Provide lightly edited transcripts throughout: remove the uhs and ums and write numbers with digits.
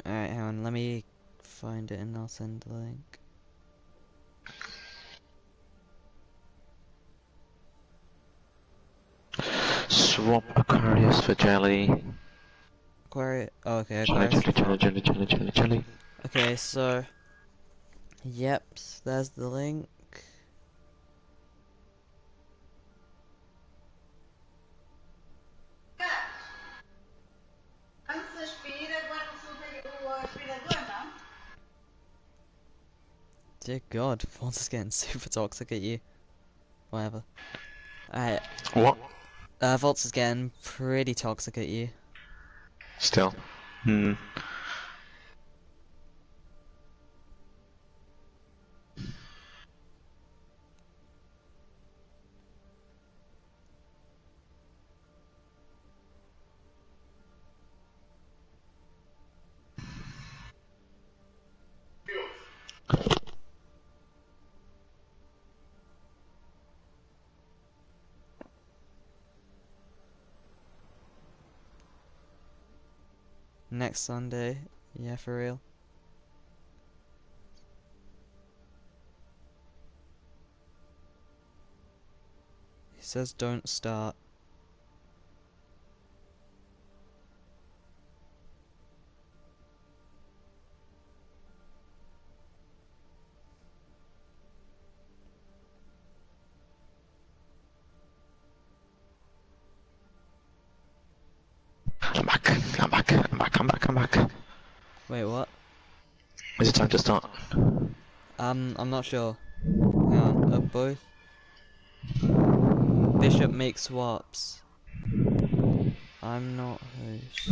Alright, hang on, let me find it and I'll send the link. Swap Aquarius for jelly. Aquarius. Oh, okay, Jelly, Aquarius. jelly, jelly, jelly, jelly, jelly, jelly. Okay, so. Yep, there's the link. Dear God, Vaults is getting super toxic at you. Whatever. Alright. What? Vaults is getting pretty toxic at you. Still. Hmm. Next Sunday. Yeah, for real. He says don't start. I'm back. I'm back. I'm back. I'm back. I'm back. Wait, what? Is it time to start? I'm not sure. Hang on, both? Bishop makes swaps. I'm not host.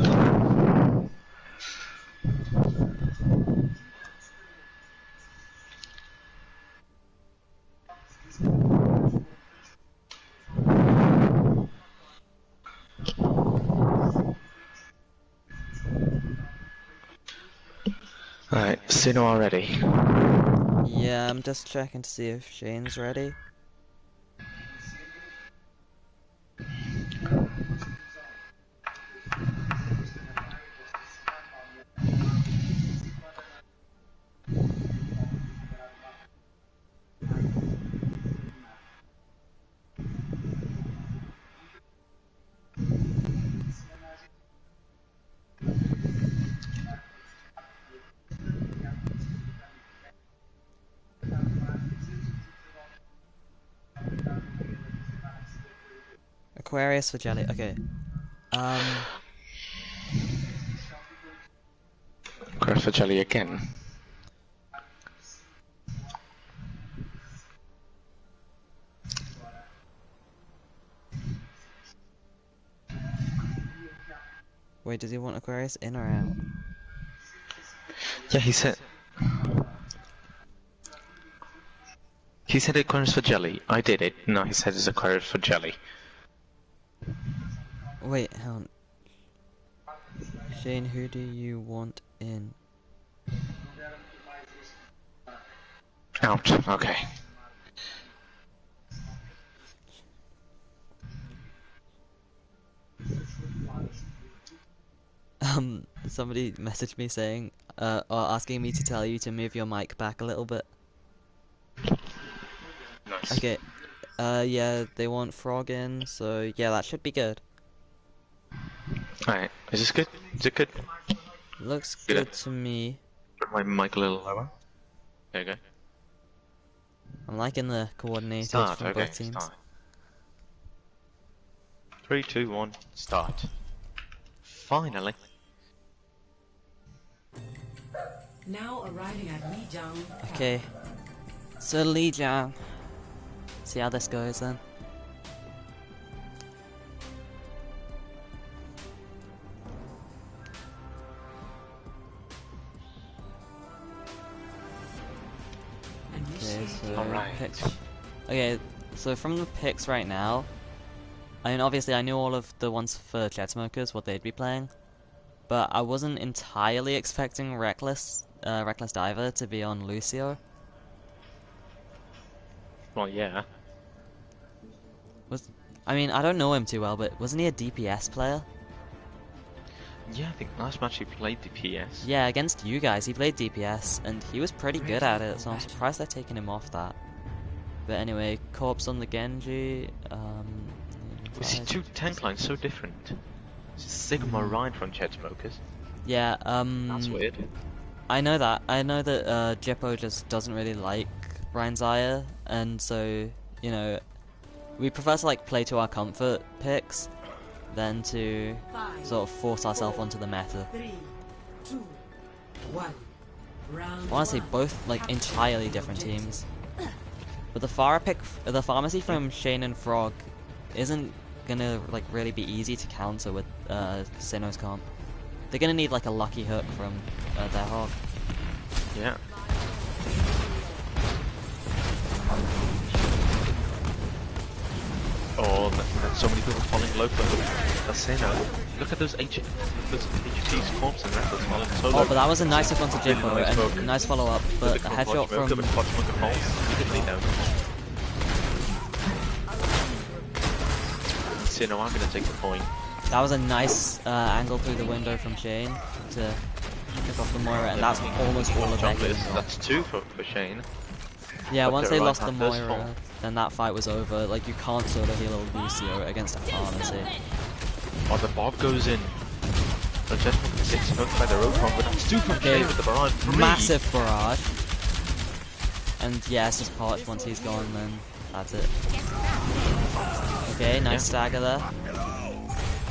Alright, Syno already. Yeah, I'm just checking to see if Shane's ready. Aquarius for jelly. Okay. Aquarius for jelly again. Wait, does he want Aquarius in or out? Yeah, he said. He said Aquarius for jelly. I did it. No, he said it's Aquarius for jelly. Wait, hang on. Shane, who do you want in? Out. Okay. Somebody messaged me saying, or asking me to tell you to move your mic back a little bit. Nice. Okay. Yeah, they want Frog in, so yeah, that should be good. Alright, is this good? Is it good? Looks Good. good to me. Put my mic a little lower. There you go. I'm liking the coordinated Start, from okay, both teams. start. 3, 2, 1, start. Finally. Now arriving at Lijiang. Okay. So Lijiang. See how this goes then. Okay, so Alright. picks. Okay, so from the picks right now, I mean obviously I knew all of the ones for Jet Smokers, what they'd be playing, but I wasn't entirely expecting Reckless Diver to be on Lucio. Well, yeah. I mean, I don't know him too well, but wasn't he a DPS player? Yeah, I think last match he played DPS. Yeah, against you guys, he played DPS, and he was pretty good at it, so I'm surprised they're taking him off that. But anyway, Corpse on the Genji. We see two tank lines so different. Sigma Ryan from Chainsmokers. Yeah, That's weird. I know that. I know that Jippo just doesn't really like Ryan Zaya, and so, you know, we prefer to like play to our comfort picks than to sort of force ourselves onto the meta. 3, 2, 1. Round Honestly, one. both like entirely different teams. But the pharmacy from Shane and Frog isn't gonna like really be easy to counter with Syno's comp. They're gonna need like a lucky hook from their hog. Yeah. Oh, that's so many people falling low for that's Syno. Look at those HP's corpse and that's falling so low. Oh, but that was a nice hook onto Really Jippo, nice and hook. nice follow up, but a headshot from... Syno, I'm gonna take the point. That was a nice angle through the window from Shane to pick off the Moira, and that's almost all of their healing. That's two for Shane. Yeah, But once they're they right lost the hand, there's Moira, four. then that fight was over. Like, you can't solo heal a Lucio against a pharmacy. Oh, the Bob goes in. The Chainsmokers gets hooked by their own but that's two from Shane with the barrage. Three. Massive barrage. And yeah, it's just Parch. Once he's gone, then that's it. Okay, nice stagger there.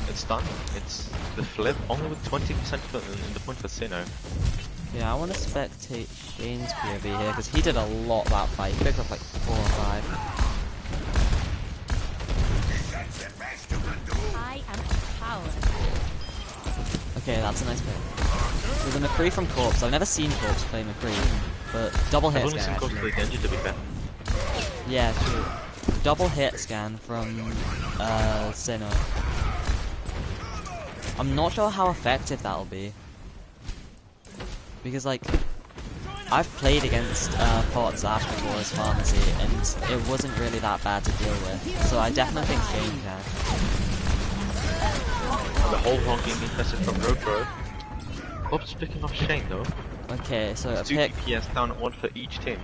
It's done. It's the flip, only with 20% in the point for Syno. Yeah, I want to spectate Shane's POV here, because he did a lot that fight. He picked up like 4 or 5. I am power. Okay, that's a nice pick. So the McCree from Corpse. I've never seen Corpse play McCree, but double hit I've only seen scan. Corpse play Genji to be fair. Yeah, true. Double hit scan from Syno. I'm not sure how effective that'll be. Because, like, I've played against Pot's Ash before as Pharmacy, and it wasn't really that bad to deal with. So I definitely think Shane can. The whole honking message from Rotro. Corpse picking off Shane though. Okay, so a It's 2 pick. DPS down, one for each team.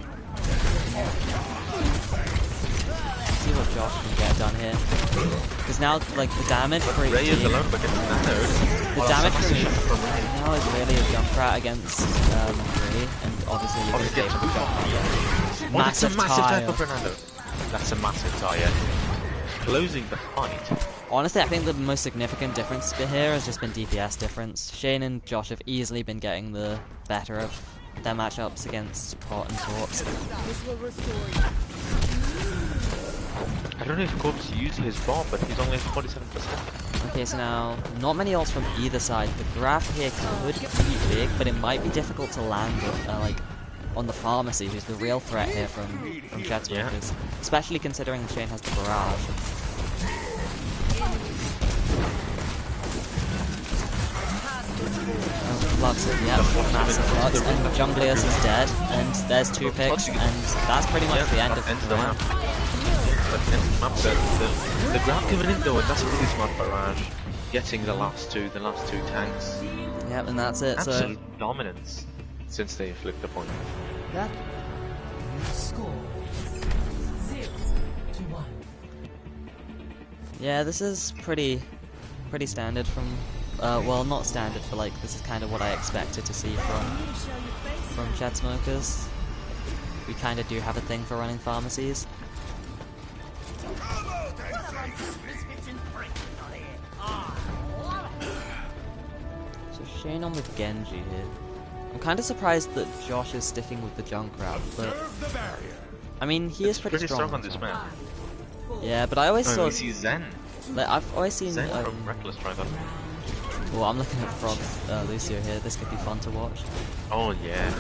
See what Josh can get done here. Because now, like, the damage for each Ray is team, alone but gets nanoed. the damage for now is really a Junkrat against McCree, and obviously you're going to be able to Junkrat. Massive tire. For Fernando. That's a massive tire. Closing the fight. Honestly, I think the most significant difference here has just been DPS difference. Shane and Josh have easily been getting the better of their matchups against Pot and Corpse. This will restore you. I don't know if Corpse used his bomb, but he's only at 47%. Okay, so now, not many ults from either side. The graph here could be big, but it might be difficult to land with, like, on the Pharmacy, who's the real threat here from Chainsmokers. Especially considering Shane has the barrage. Flux it, yeah, massive flux, and Junglius is dead, and there's 2 picks, and that's pretty much the end of the round. The grab given in though, and that's a really smart barrage. Getting the last two tanks. Yep, and that's it, so... Absolute dominance since they flipped the point. Yeah. Score 0-1. Yeah, this is pretty standard from... well, not standard, but like, this is kind of what I expected to see from Chainsmokers. We kind of do have a thing for running pharmacies. So Shane on with Genji here. I'm kind of surprised that Josh is sticking with the Junkrat, but... I mean, he is pretty strong on this map. Yeah, but I always Oh, saw... we see Zen. Like, I've always seen... Zen from Reckless try that. Well, I'm looking at Frog Lucio here. This could be fun to watch. Oh yeah.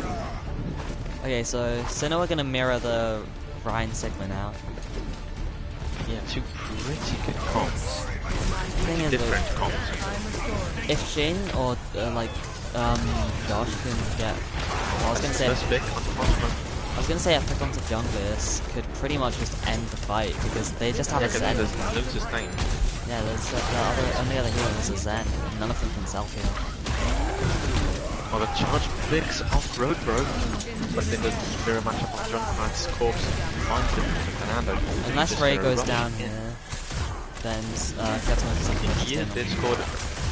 Okay, so Syno are gonna mirror the Ryan Sigma now. Yeah, two pretty good comps. Thing is, Different though, comps. if Shane or Josh can get, I was gonna say, First pick on the bottom. I was gonna say a pick onto junglers could pretty much just end the fight because they just have a Zen. There's loads of things. Yeah, there's only other healer is a Zen, and none of them can self heal. Oh, the charge picks off road, bro. But then the mirror matchup on Junkrat's corpse finds him with Fernando. Unless Ray goes down here, then Ketamo doesn't push Yeah, him. they scored.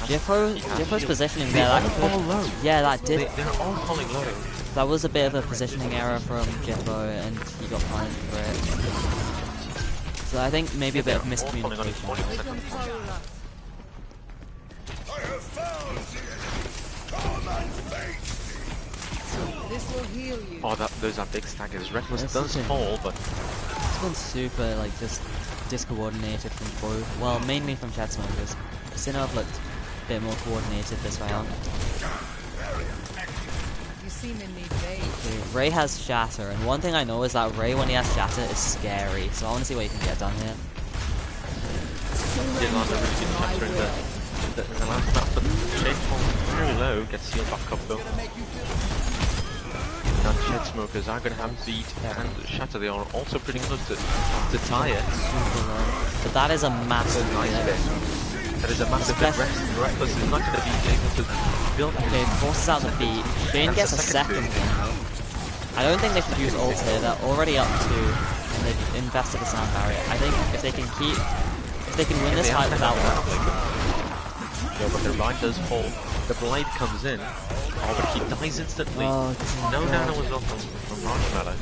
Jiffro's positioning there, that all could... low. Yeah, that did... They're all falling low. That was a bit of a positioning error from Jiffro, and he got punished for it. So I think maybe a bit of miscommunication. This will heal you. Oh, those are big staggers. Reckless This does is fall, but It's been super, like, just discoordinated from both. Well, mainly from Chad Smokers. Syno have looked a bit more coordinated this round. You seem in need, babe. Okay, Ray has Shatter, and one thing I know is that Ray, when he has Shatter, is scary. So I want to see what he can get done here. did land a really good chapter in the last map, but Shane falls very low, gets healed back up though. Now Jet Smokers are going to have Beat and Shatter. They are also pretty close to tie it. Super low. But that is a massive Nice hit. bit. That is a massive bit. Reckless is not going to be able to build. Okay, forces out the beat. Shane gets a second one though. I don't think they should use ult here. They're already up 2, and they've invested a sound barrier. I think if they can win this fight without ult. Yeah, but the Rhine does fall. The Blade comes in. Oh, but he dies instantly. Oh, no nano was off from Marshmallow.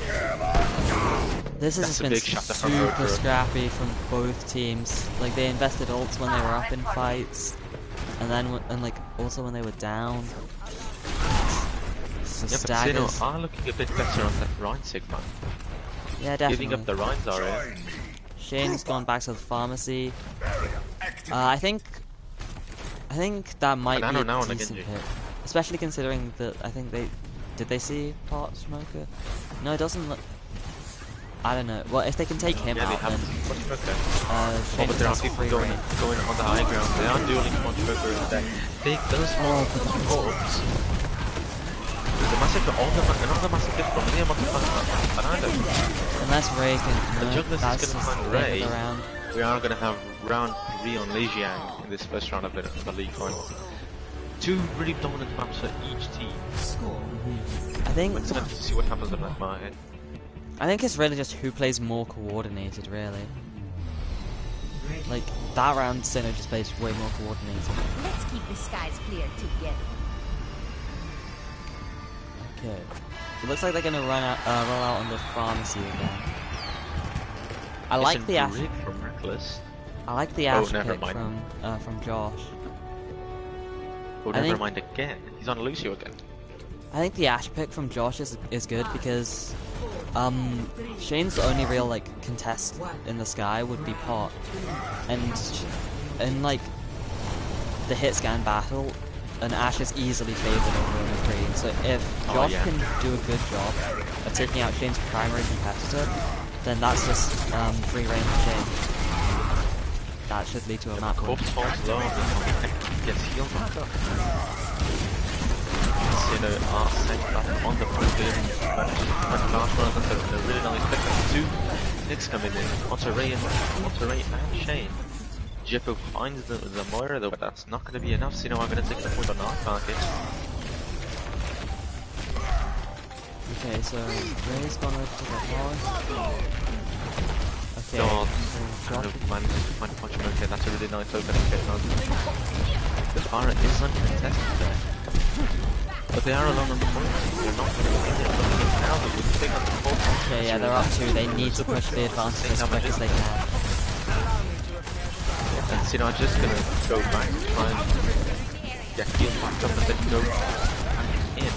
This has That's just a been big shot to front super row. scrappy from both teams. Like they invested ults when they were up in fights, and then like also when they were down. So Yeah, but staggers. Syno are looking a bit better on that Rhine Sigma. Yeah, definitely. Giving up the Rhines are in. Shane's gone back to the pharmacy. I think that might be Banana now a on the decent Genji. hit, especially considering that I think did they see Pot Smoker? No, it doesn't look. I don't know. Well, if they can take him Yeah, they out, have then Punch Smoker. Shane But there are has people free going reign. on the high ground. They are dueling Punch Smoker instead. Take those corpse. The massive, another massive hit from Liam on the Fernando. Unless Ray can, The no, Jungler is that's going to just find the end Ray. of the round. We are going to have round 3 on Lijiang in this first round of the league finals. 2 really dominant maps for each team. Score I think We're excited to see what happens on that market. it's really just who plays more coordinated, really. Like that round, Syno just plays way more coordinated. Let's keep the skies clear together. Okay, it looks like they're gonna roll out on the pharmacy again. I like the Ash. From Reckless. I like the Ash never pick mind. from Josh. Oh, I never think- mind again. He's on Lucio again. I think the Ash pick from Josh is good because Shane's only real like contest in the sky would be Pot, and in like the hit scan battle, an Ash is easily favored over a McCree. So if Josh yeah. can do a good job of taking out Shane's primary competitor, then that's just free reign for Shane. That should lead to a map win. Corpse falls low on the gets healed back up. Syno are sent back on the front line. And Marshmallow got a really nice pick up. 2 hits coming in. Onto Ray and Shane. Jippo finds the Moira though, but that's not going to be enough. Syno are going to take the point on our target. Okay, so Ray's gone over to the horse. Okay, God, so kind Josh of managed to find a punch him. Okay, that's a really nice opening hit. The Farah is uncontested there. But they are alone on the point. They're not going to get in there. But now they would pick up the ball. Okay, yeah, they're up 2. They need to push the advantage as quick as they can. And Syno are just going to go back to try and get healed back up and then go back in.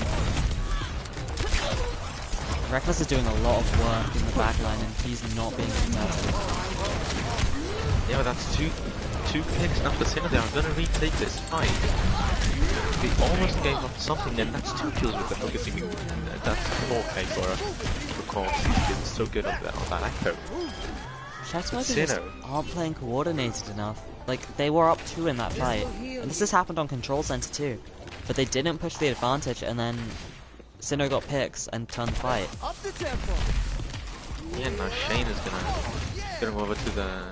Reckless is doing a lot of work in the back line and he's not being contested. Yeah, but that's two picks now for Syno. They are going to retake this fight. They almost gave up something, and that's 2 kills with the focusing. That's 4k for a course. He did so good on that echo. Shatsmokers just Syno. aren't playing coordinated enough. Like, they were up 2 in that fight. And this has happened on Control Center too. But they didn't push the advantage and then Syno got picks and turned fight. Up the tempo. Yeah, now Shane is gonna move over to the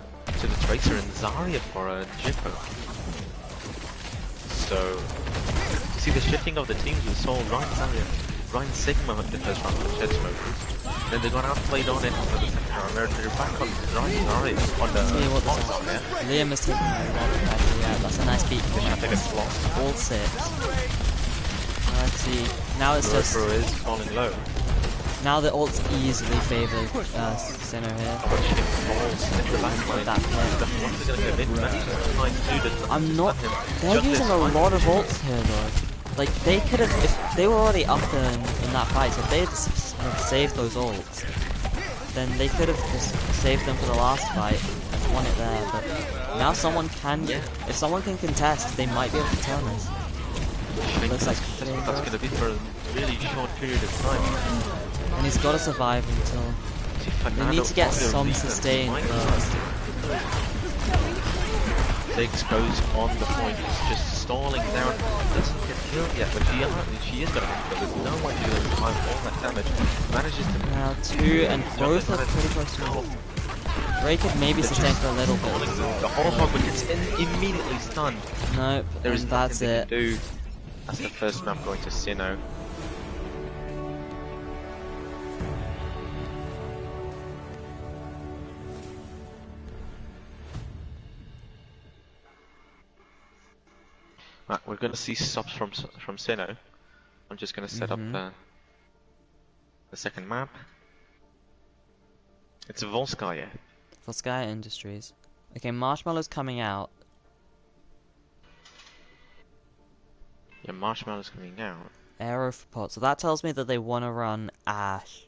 Tracer and Zarya for a Jippo. So you see the shifting of the teams. We saw Ryan Zarya, Ryan Sigma in the first round of the Shed Smokers. Then they got outplayed on it for the second round. They're back on Ryan Zarya on the See what this on is. Zarya. Liam is taking a lot of pressure. Yeah, that's a nice beat. I think it's lost. All 6. Let's see. Now it's just. Rofro is falling low. Now the ults easily favour Syno here. But she falls in the back line. That The play. ones are gonna get in. Manages to find Judith. I'm not. Him. They're Just using this a fight. lot of ults here though. Like they could have, if they were already up there in that fight, so if they had saved those ults, then they could have just saved them for the last fight and won it there. But now someone can, if someone can contest, they might be able to turn this. Looks like That's gonna be for a really short period of time. and he's got to survive until they need to get some sustain first. They expose on the point, it's just stalling down, doesn't get killed yet, but she is gonna be killed. There's no way she's gonna survive all that damage. Manages to Now 2 and both are pretty close to it. Ray could maybe sustain for a little bit. the whole hog, but gets immediately stunned. Nope, There is and nothing that's they it. can do. That's the first map going to Syno. Right, we're gonna see subs from Syno. I'm just gonna set up the second map. It's Volskaya. For Sky Industries. Okay, Marshmallow's coming out. Yeah, Marshmallow's coming out. Arrow for pot. So that tells me that they want to run Ash.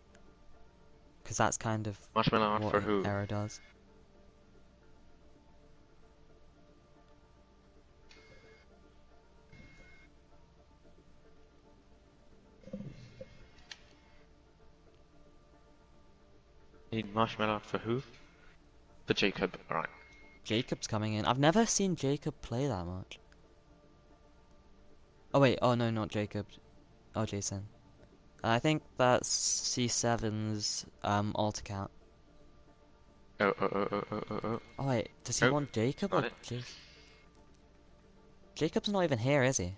Because that's kind of Marshmallow out what for who? Arrow does. Need Marshmallow out for who? For Jacob, alright. Jacob's coming in. I've never seen Jacob play that much. Oh wait, oh no, not Jacob. Oh, Jason. I think that's C7's alt account. Oh. Oh wait, does he Nope, want Jacob not or it. Jacob's not even here, is he?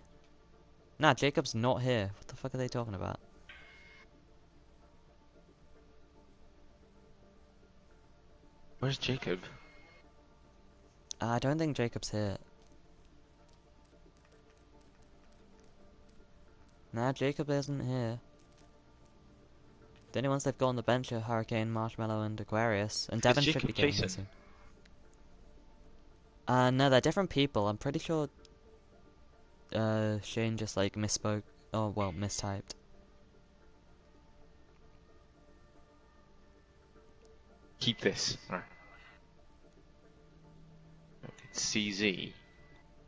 Nah, Jacob's not here. What the fuck are they talking about? Where's Jacob? I don't think Jacob's here. Nah, Jacob isn't here. The only ones they've got on the bench are Hurricane, Marshmallow, and Aquarius. And Devon should Jacob be getting here Jason? soon. No, they're different people. I'm pretty sure Shane just like misspoke. Oh, well, mistyped. Keep this. Alright. It's CZ.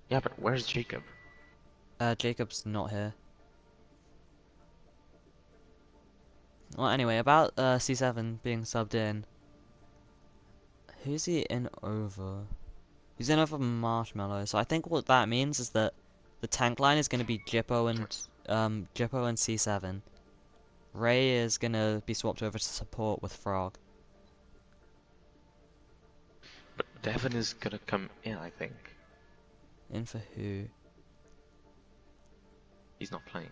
Yeah, but where's Jacob? Jacob's not here. Well, anyway, about C7 being subbed in. Who's he in over? He's in over Marshmallow. So I think what that means is that the tank line is going to be Jippo and C7. Ray is going to be swapped over to support with Frog. But Devon is gonna come in, I think. In for who? He's not playing.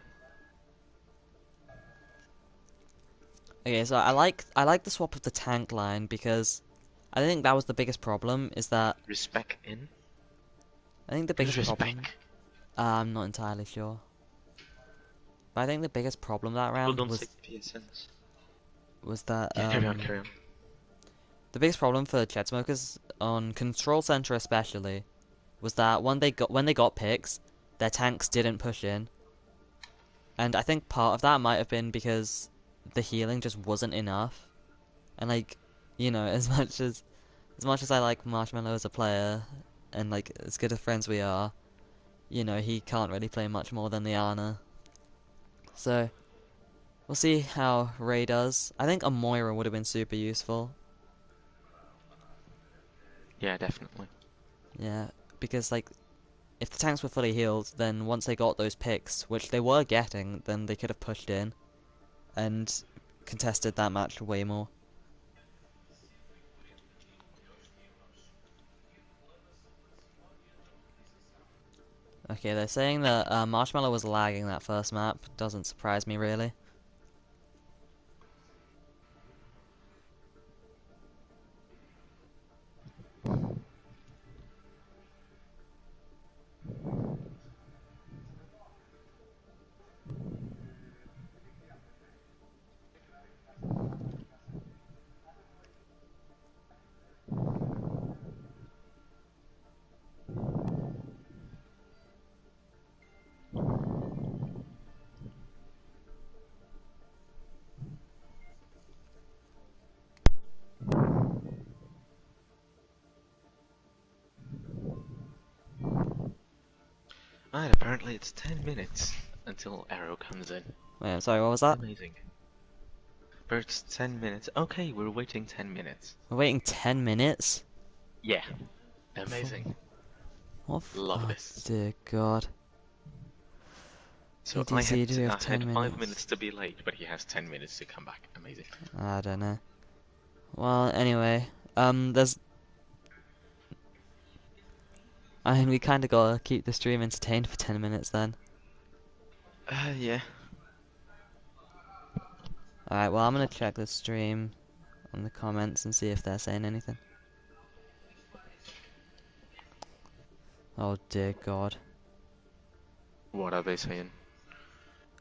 Okay, so I like the swap of the tank line because I think that was the biggest problem. Is that Respect in? I think the Who's biggest problem. Respect? I'm not entirely sure. But I think the biggest problem that People round don't was say PSNs. that Yeah, carry on, carry on. the biggest problem for Chet Smokers on Control Center especially was that when they got picks, their tanks didn't push in. And I think part of that might have been because the healing just wasn't enough. And like, you know, as much as I like Marshmallow as a player and like as good of friends we are, you know, he can't really play much more than the Ana. So we'll see how Ray does. I think a Moira would have been super useful. Yeah, definitely. Yeah, because like if the tanks were fully healed, then once they got those picks, which they were getting, then they could have pushed in. and contested that match way more. Okay, they're saying that Marshmallow was lagging that first map. Doesn't surprise me really. And apparently it's 10 minutes until Arrow comes in. Wait, I'm sorry, what was that? Amazing. But it's 10 minutes. Okay, we're waiting 10 minutes. We're waiting 10 minutes? Yeah. Amazing. What? Love Oh, this. dear God. So EDC, do we have I 10 had minutes? 5 minutes to be late, but he has 10 minutes to come back. Amazing. I don't know. Well, anyway, there's... I mean, we kinda gotta keep the stream entertained for 10 minutes then. Yeah. Alright, well, I'm gonna check the stream on the comments and see if they're saying anything. Oh, dear God. What are they saying?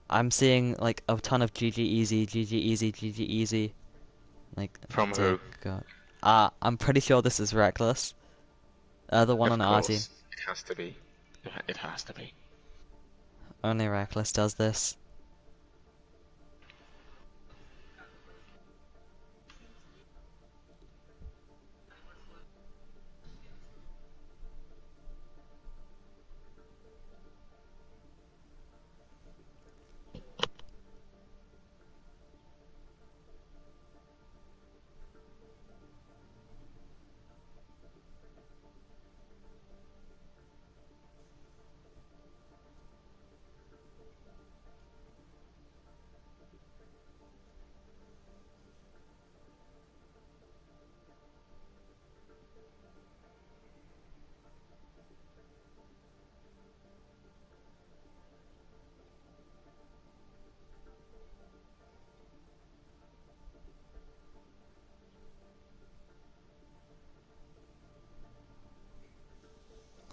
I'm seeing, like, a ton of GG easy, GG easy, GG easy. Like, From dear who? God. I'm pretty sure this is Reckless. The one Of on our team. course. It has to be. It has to be. Only Reckless does this.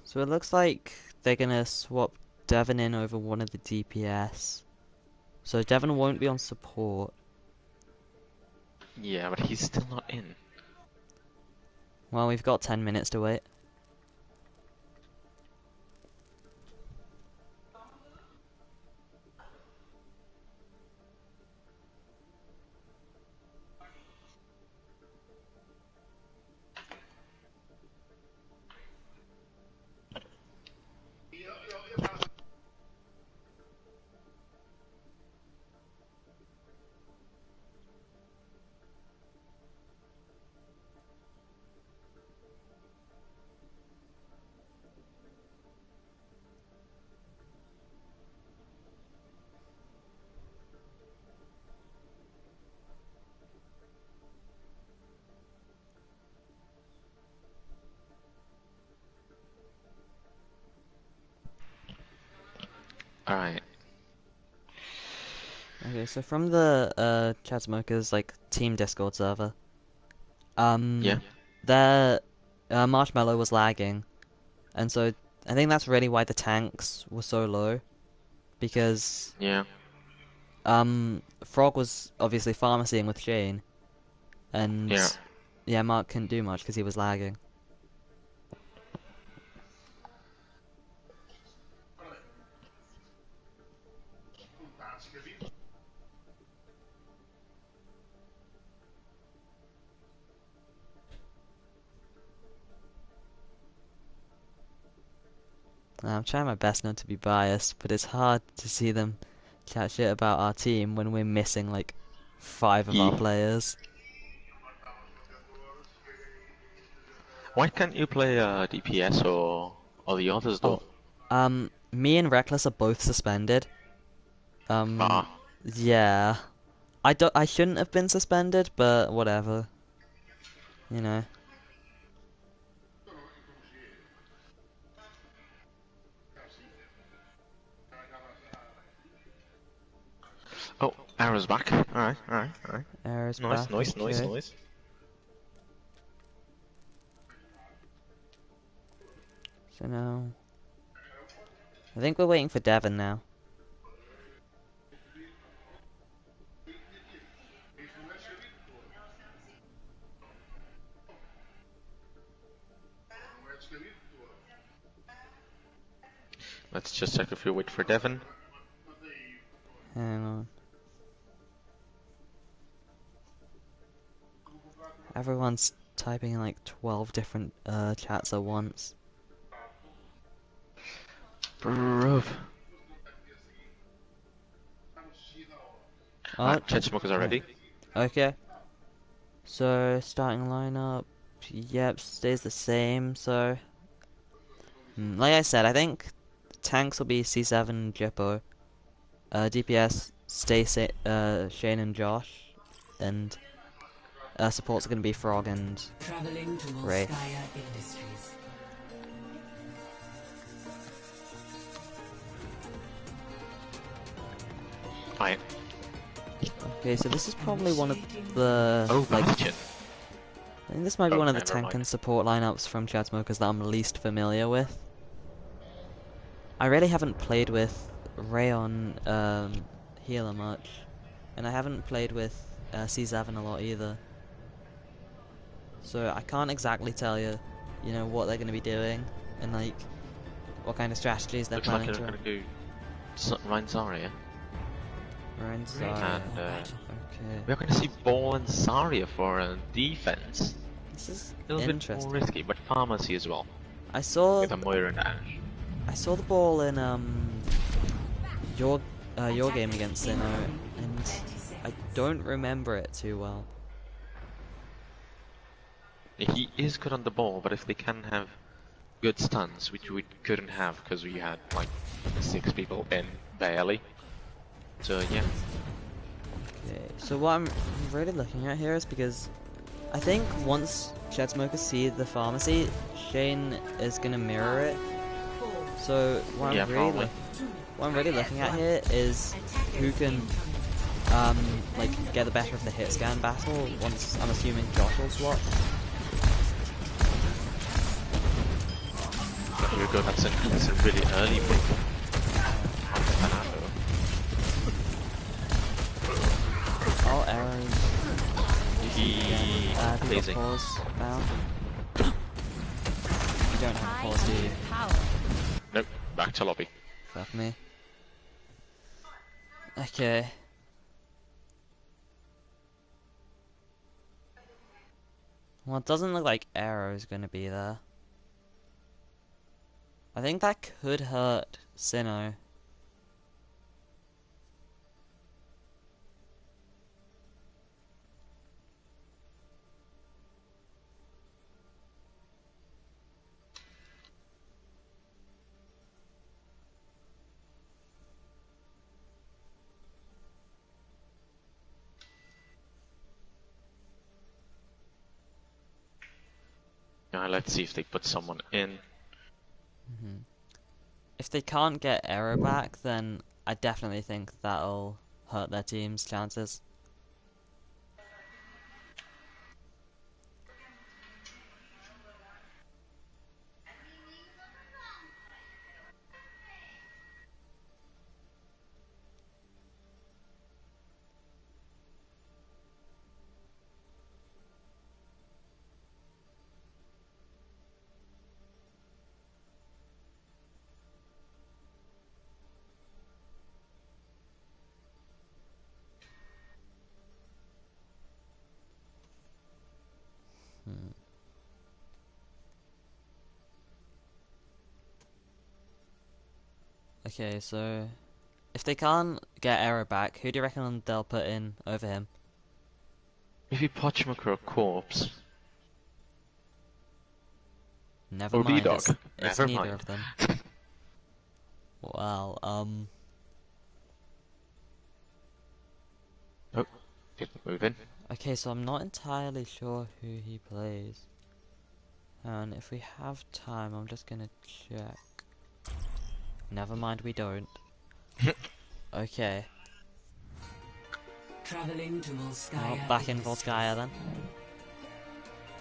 So it looks like they're gonna swap Devon in over one of the DPS. So Devon won't be on support. Yeah, but he's still not in. Well, we've got 10 minutes to wait. Alright. Okay, so from the Chatsmoker's like team Discord server, Yeah. their Marshmallow was lagging, and so I think that's really why the tanks were so low, because Yeah. Frog was obviously pharmacying with Shane, and Yeah. yeah, Mark couldn't do much because he was lagging. I'm trying my best not to be biased, but it's hard to see them chat shit about our team when we're missing like 5 of our Yeah. players. Why can't you play DPS or the others though? Me and Reckless are both suspended. Ah. Yeah. I shouldn't have been suspended, but whatever. You know. Oh, Arrow's back. Alright, alright, alright. Error's Nice, back, nice, nice, okay. nice. So now... I think we're waiting for Devon now. Let's just check if we wait for Devon. Hang on. Everyone's typing in like 12 different chats at once. Bruv. Oh, Chat smokers are ready. okay. So, starting lineup, yep, stays the same, so... like I said, I think tanks will be C7 and Jippo. DPS, Shane and Josh. And supports are going to be Frog and Traveling to Ray. Volskaya Industries. Hi. Okay, so this is probably one of the... Oh, like, Bastion. I think this might be Oh, one of the never tank mind. and support lineups from Chatsmokers that I'm least familiar with. I really haven't played with Rayon healer much, and I haven't played with C7 a lot either. So I can't exactly tell you, you know, what they're going to be doing, and like, what kind of strategies they're Looks like planning they're to gonna do Ryan Zarya. run. And Okay, we're gonna see Ball and Zarya for defense. this is A little bit interesting. more risky, but Pharmacy as well. I saw With a Moira and Ash. the ball in your game against Syno, and I don't remember it too well. He is good on the ball, but if they can have good stuns, which we couldn't have because we had like 6 people in barely. So yeah. Okay, so what I'm really looking at here is because I think once Chatsmokers see the pharmacy, Shane is gonna mirror it. So what Yeah, I'm really probably. what I'm really looking at here is who can like get the better of the hit scan battle once I'm assuming Josh will swap. Here we go, that's a really early pick. All arrows. Have you got Amazing. pause now? You don't have pause, do you? Power. Nope, back to lobby. Fuck me. Okay. Well, it doesn't look like Arrow's gonna be there. I think that could hurt Syno. Now let's see if they put someone in. If they can't get Arrow back, then I definitely think that'll hurt their team's chances. Okay, so if they can't get Arrow back, who do you reckon they'll put in over him? Maybe Pochmaker or Corpse. Never Or mind, D-Dog. it's Never neither mind. of them. Well, Oh, Didn't move in. Okay, so I'm not entirely sure who he plays. And if we have time, I'm just gonna check. Never mind, we don't. Okay. Traveling to Well, Volskaya back in Industries. Volskaya then.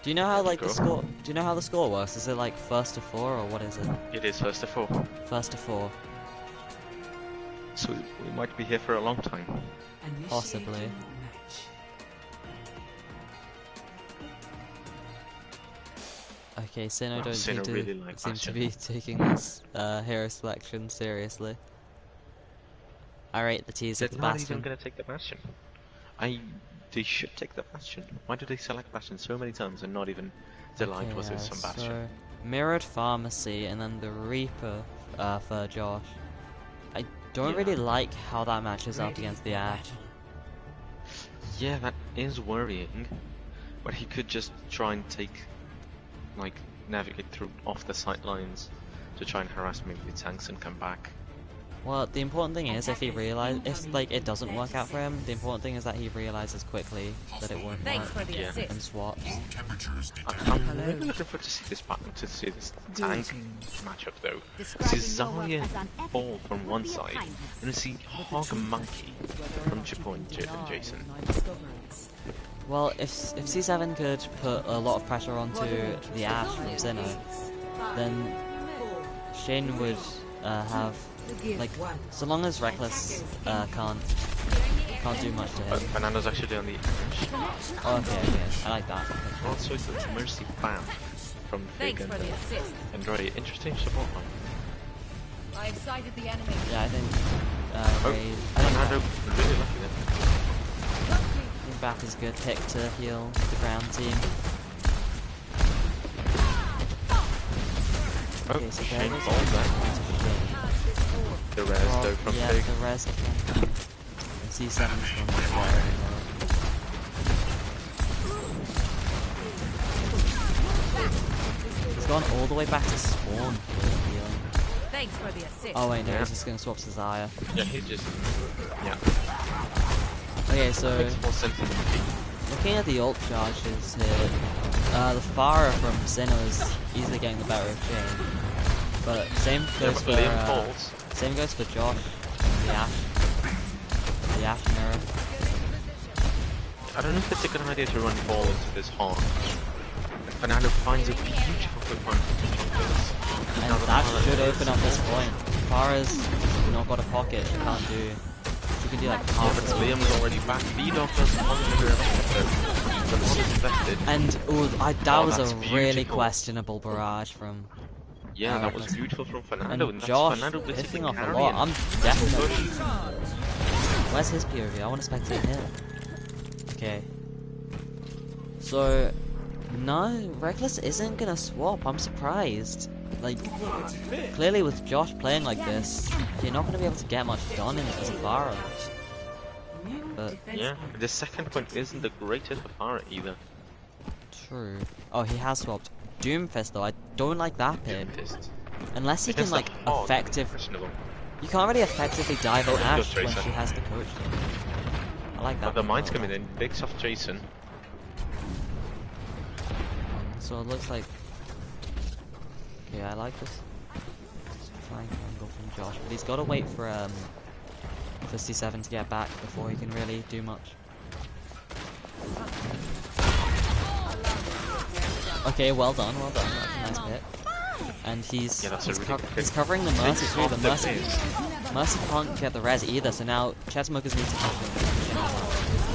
Do you know how like the Go. score? Do you know how the score works? Is it like first to 4 or what is it? It is first of all. First to 4. So we might be here for a long time. Initiating Possibly. match. Okay, Syno Wow, don't seem Syno to really like seem to Bastion. be taking this hero selection seriously. I rate the tease They're of the not Bastion. even gonna take the Bastion. They should take the Bastion. Why do they select Bastion so many times and not even delight was with some Bastion? So mirrored pharmacy and then the Reaper for Josh. I don't Yeah. really like how that matches up Ready against the for Ash. battle. Yeah, that is worrying. But he could just try and like, navigate through off the sight lines to try and harass maybe the tanks and come back. Well, the important thing is if like it doesn't work out for him, the important thing is that he realizes quickly that it won't Thanks work for the Yeah. assist. and swaps. I'm really looking forward to see this tank matchup though. See Describing your work Zarya as an epic fall from would one be a side, kindness. and see Hog Monkey from Chippo and Jason. Well, if C7 could put a lot of pressure onto the Ash from Syno, then Shane would have like so long as Reckless can't do much to But him. Fernando's actually on the edge. Oh, okay, I like that. Also, it's Mercy Bam from Big Thanks for the assist. and Roy. Interesting support line. I've sighted the enemy. Yeah, I think Oh, Ray, Fernando really lucky there. Back is a good pick to heal the ground team. Oh, Okay, so there Shane goes falls there. The res Well, though from yeah, Big. the res from and C7's from there. He's gone all the way back to spawn for the healing. Thanks for the assist. Oh wait, no, Yeah. he's just gonna swap to Zarya. Yeah, he just Okay, so makes more sense than Monkey. looking at the ult charges here, the Pharah from Syno is easily getting the better of Shane. But same Yeah, goes but for Liam falls. same goes for Josh and the Ash. The Ash mirror. I don't know if it's a good idea to run ball into this hard. Fernando finds a beautiful quick run from this. And that should open up this point. Pharah's not got a pocket, she can't do. She can do like Yeah, half but the speed. Liam's already back. B-Dog doesn't want to do it. The ball is invested. And that Oh, was that's a really beautiful. questionable barrage from. Yeah, that was Reckless. beautiful from Fernando. And that's Josh Fernando pissing basically off a carrying. lot. I'm definitely. Where's his POV? I want to spectate him. Okay. So, no, Reckless isn't gonna swap. I'm surprised. Like, clearly with Josh playing like this, you're not gonna be able to get much done in as a Pharah. But Yeah, the second point isn't the greatest for Farah either. true. Oh, he has swapped. Doomfist though. I don't like that pick. Fist. Unless he can Against like the Hog, effective. questionable. You can't really effectively dive Oh, on there Ash goes when Tracer. she has the coach. I like that. But the pick, mine's by coming way. in. Big soft Jason. So it looks like. Okay, I like this. Flying angle from Josh, but he's got to wait for C7 to get back before he can really do much. Okay, well done. That's a nice pick. And he's Yeah, that's a really good pick. he's covering the Mercy Takes too. off The the Mercy base. Mercy can't get the res either. So now Chessmokers need to push him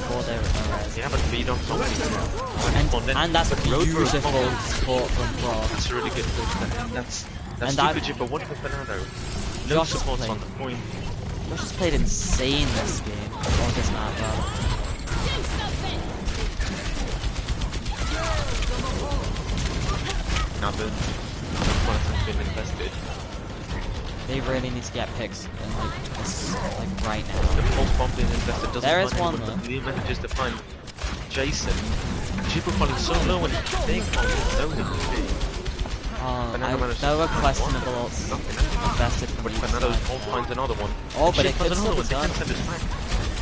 before they're res. Yeah, but B-Dog's already there. And that's But Road was beautiful fine. support from Frog. That's really good. That's And stupid that- Jip, but what for Fernando? No Josh is supports playing. on the point. Josh has played insane this game. Or this map, rather. Now the points have been invested. They really need to get picks and like right The now. pulse bomb being invested doesn't There is find one, anyone, but Liam manages to find Jason. Jip was falling so low and big on the Fernando managed There to were find questionable one. ults Nothing. invested from But each Fernando's side. ult finds another one. Oh, but Jip it could has still another be one. They done. can send us back.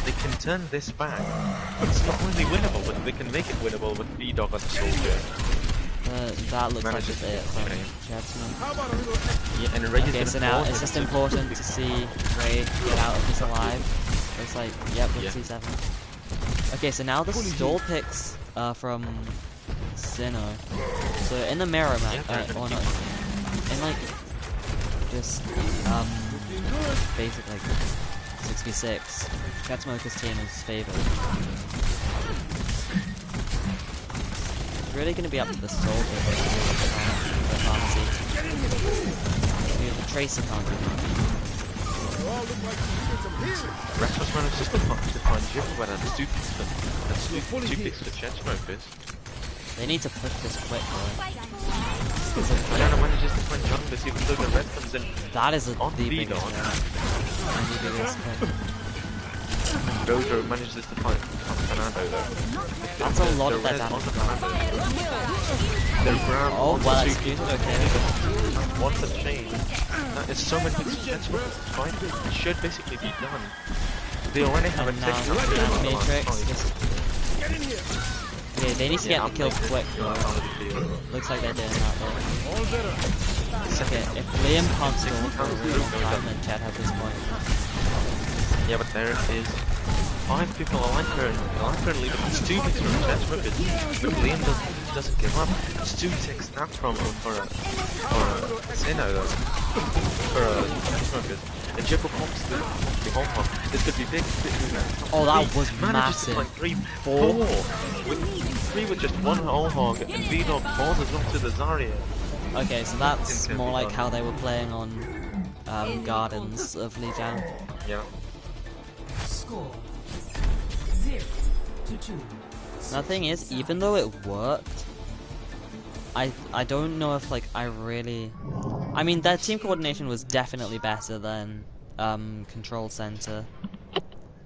They can turn this back. But it's not only winnable, but they can make it winnable with B-Dog on the soldier. That looks like Manages it's it from okay. Jetsman. Yeah, and Ray is Okay, gonna so now pause it's it just to- important to see Ray get out of this alive. Looks like, yep, with Yeah. C7. Okay, so now the stall picks from Syno. So in the mirror match, Yeah, or not, in like, just, basic like 6v6, Jetsmoker's team is favored. It's really going to be up to the soldier the pharmacy. The tracer can't do much. Reckless manages to find Jibble, but that's two picks for Jetsmokers. They need to push this quick though. Banana manages to find Junglers even though the red comes in That is on the B-Dog. biggest threat. And the biggest threat. Dojo manages to find Fernando though. That's a lot The of that res damage. onto Fernando. They're ground Oh, onto well, two that's good. people. Okay. Once a chain. It's so many picks for Jetsmokers, it's fine. It should basically be done. They already have a And now taken up the the Matrix. last Just... Okay, they need to get the kills quick though. Looks like they're doing that though. Okay, if Liam can't stall for a real long time, then Chad has this point. Yeah, but there is 5 people alive currently, but it's 2 picks from Jetsmokers. But Liam doesn't give up. It's 2 ticks not for Syno though. For Jetsmokers. And Jibble pops the home pump. This could be big. Oh, that was Manages to massive. find 3, 4. With 3 with just 1 whole hog, and V-Dog falls as well to the Zarya. Okay, so that's more like how they were playing on Gardens of Lijiang. Yeah. Score 0-2. Now the thing is, even though it worked, I don't know if like I really... I mean, their team coordination was definitely better than Control Center,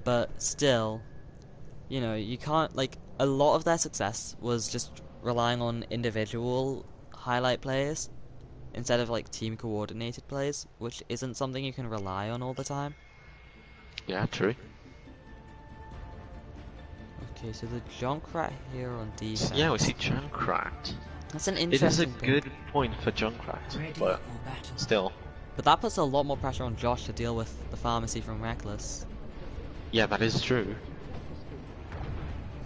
but still, you know, you can't, like, a lot of their success was just relying on individual highlight plays instead of like team coordinated plays, which isn't something you can rely on all the time. Yeah, true. Okay, so the Junkrat here on defense. Yeah, we see Junkrat. That's an It is a interesting thing. good point for Junkrat, Ready but for battle. still. But that puts a lot more pressure on Josh to deal with the pharmacy from Reckless. Yeah, that is true.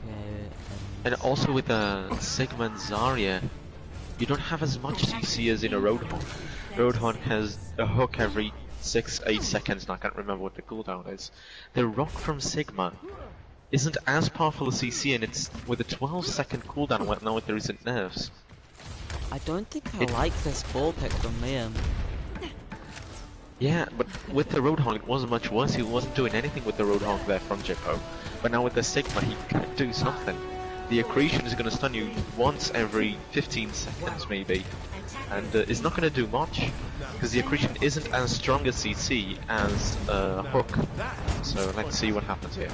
Okay, And also with Sigma and Zarya, you don't have as much CC as in a Roadhog. Roadhog has a hook every 6-8 seconds, and I can't remember what the cooldown is. The rock from Sigma isn't as powerful as CC, and it's with a 12-second cooldown now with the recent nerfs. I don't think I like this ball pick from Liam. Yeah, but with the Roadhog it wasn't much worse. He wasn't doing anything with the Roadhog there from Jippo. But now with the Sigma he can do something. The accretion is going to stun you once every 15 seconds maybe. And it's not going to do much, because the accretion isn't as strong as CC as Hook. So let's see what happens here.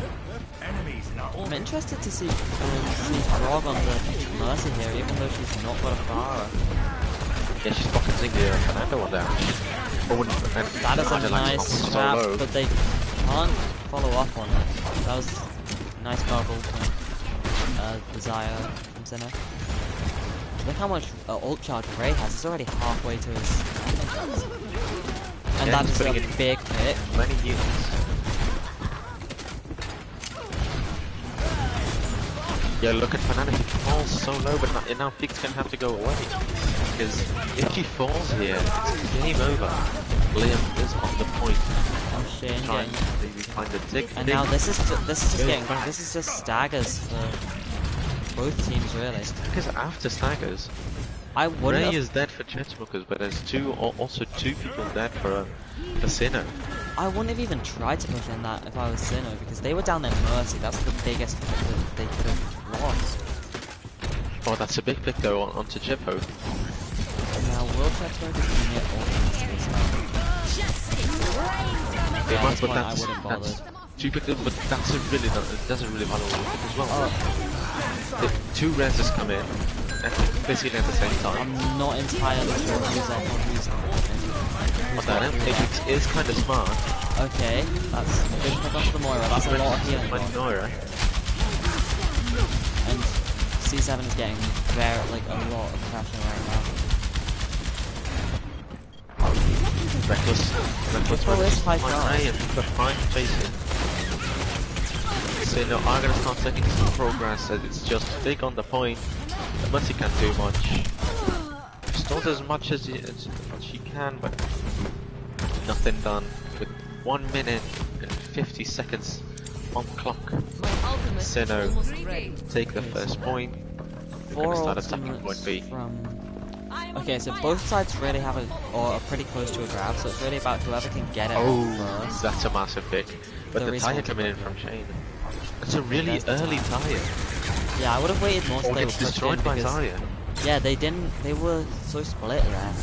I'm interested to see Frog on the Mercy here, even though she's not got a Farah. Yeah, she's fucking zinging Fernando on damage. Oh, and That is a Fernando likes nice so trap, low. but they can't follow up on it. That was a nice garble from Desire from Syno. Look how much ult charge Ray has. It's already halfway to his entrance. And Yeah, that he's is a putting in big pick. many heals. Yeah, look at Fernando, he falls so low, but now Pig's gonna have to go away. Because if he falls here, it's game over. Liam is on the point. Oh, Shane Trying getting... to maybe find a tick. And now this is just staggers for both teams really. Because after staggers, I wouldn't Ray have, is dead for Jetsmokers, but there's also two people dead for Syno. I wouldn't have even tried to push in that if I was Syno, because they were down their Mercy. That's the biggest pick that they could have lost. Oh, that's a big pick though onto Jippo. Now will Jetsmoker get all this They At must, this but point I wouldn't bother. that's two pick, but that's a really it doesn't really matter what pick as well. Oh, The two reses come in, basically at the same time. I'm not entirely sure who's up or who's not. But that Matrix is kind of smart Okay, that's a good pick off the Moira. That's a lot of healing. Fighting Moira. And C7 is getting a lot of pressure right now. Reckless Oh, it's high find charge. Ray and behind facing. Syno are gonna start taking some progress as it's just big on the point. Unless he can't do much. Stalled as much as she can, but nothing done. With 1 minute and 50 seconds on the clock. My ultimate Syno is almost ready. take the first point. We're Four gonna start attacking point ultimates B. from... Okay, so both sides really have are pretty close to a grab, so it's really about whoever can get it first. That's a massive pick. But The the tire respawn coming in timer. from Shane. It's a really There's the early tire. tire. Yeah, I would have waited more till Or they were gets pushed destroyed in by because... Zarya. Yeah, they were so split there.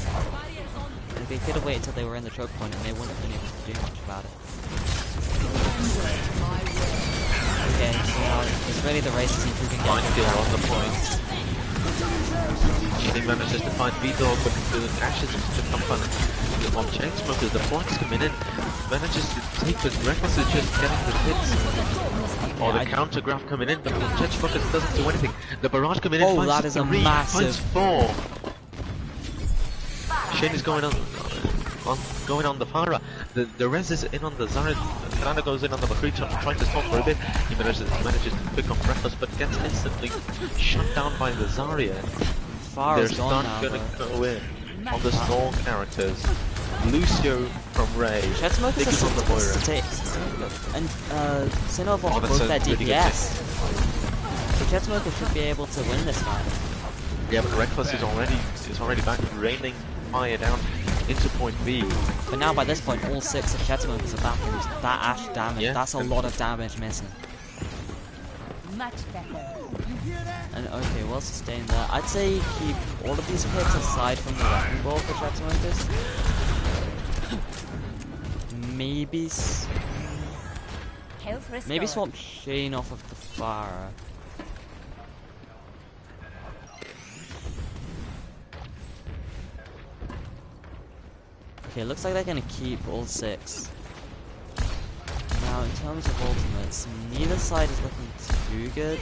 If they could have waited till they were in the choke point and they wouldn't have been able to do much about it. Okay, so now it's really the race to see who can get Minefield the on the grab point. first. She manages to find V-Dog, but the Ashes to come on Chainsmokers. The flanks coming in. Manages to take the Reckless is just getting the hits. Or the counter graph coming in, but the Chainsmokers doesn't do anything. The barrage coming in. Oh, finds that is a 3, massive- finds 4. Shane is going on the Pharah. The res is in on the Zarya. Fernando goes in on the McCree, trying to stop for a bit. He manages to pick up Reckless, but gets instantly shut down by the Zarya. They're Farah's gone not now, gonna though. go in on the stall characters. Lucio from Ray. Chainsmokers Taking are on the Moira. and Syno have lost Oh, that's both a their really good DPS. So Chainsmokers should be able to win this fight. Yeah, but Reckless is already back, raining fire down into point B. But now by this point, all 6 of Chainsmokers are back, and that Ash damage, Yeah. that's a lot of damage missing. Much better. And okay, well sustained there. I'd say keep all of these picks aside from the wrecking ball for Chainsmokers. Maybe Health restored. maybe swap Shane off of the Farah. Okay, looks like they're gonna keep all 6. Now, in terms of ultimates, neither side is looking too good.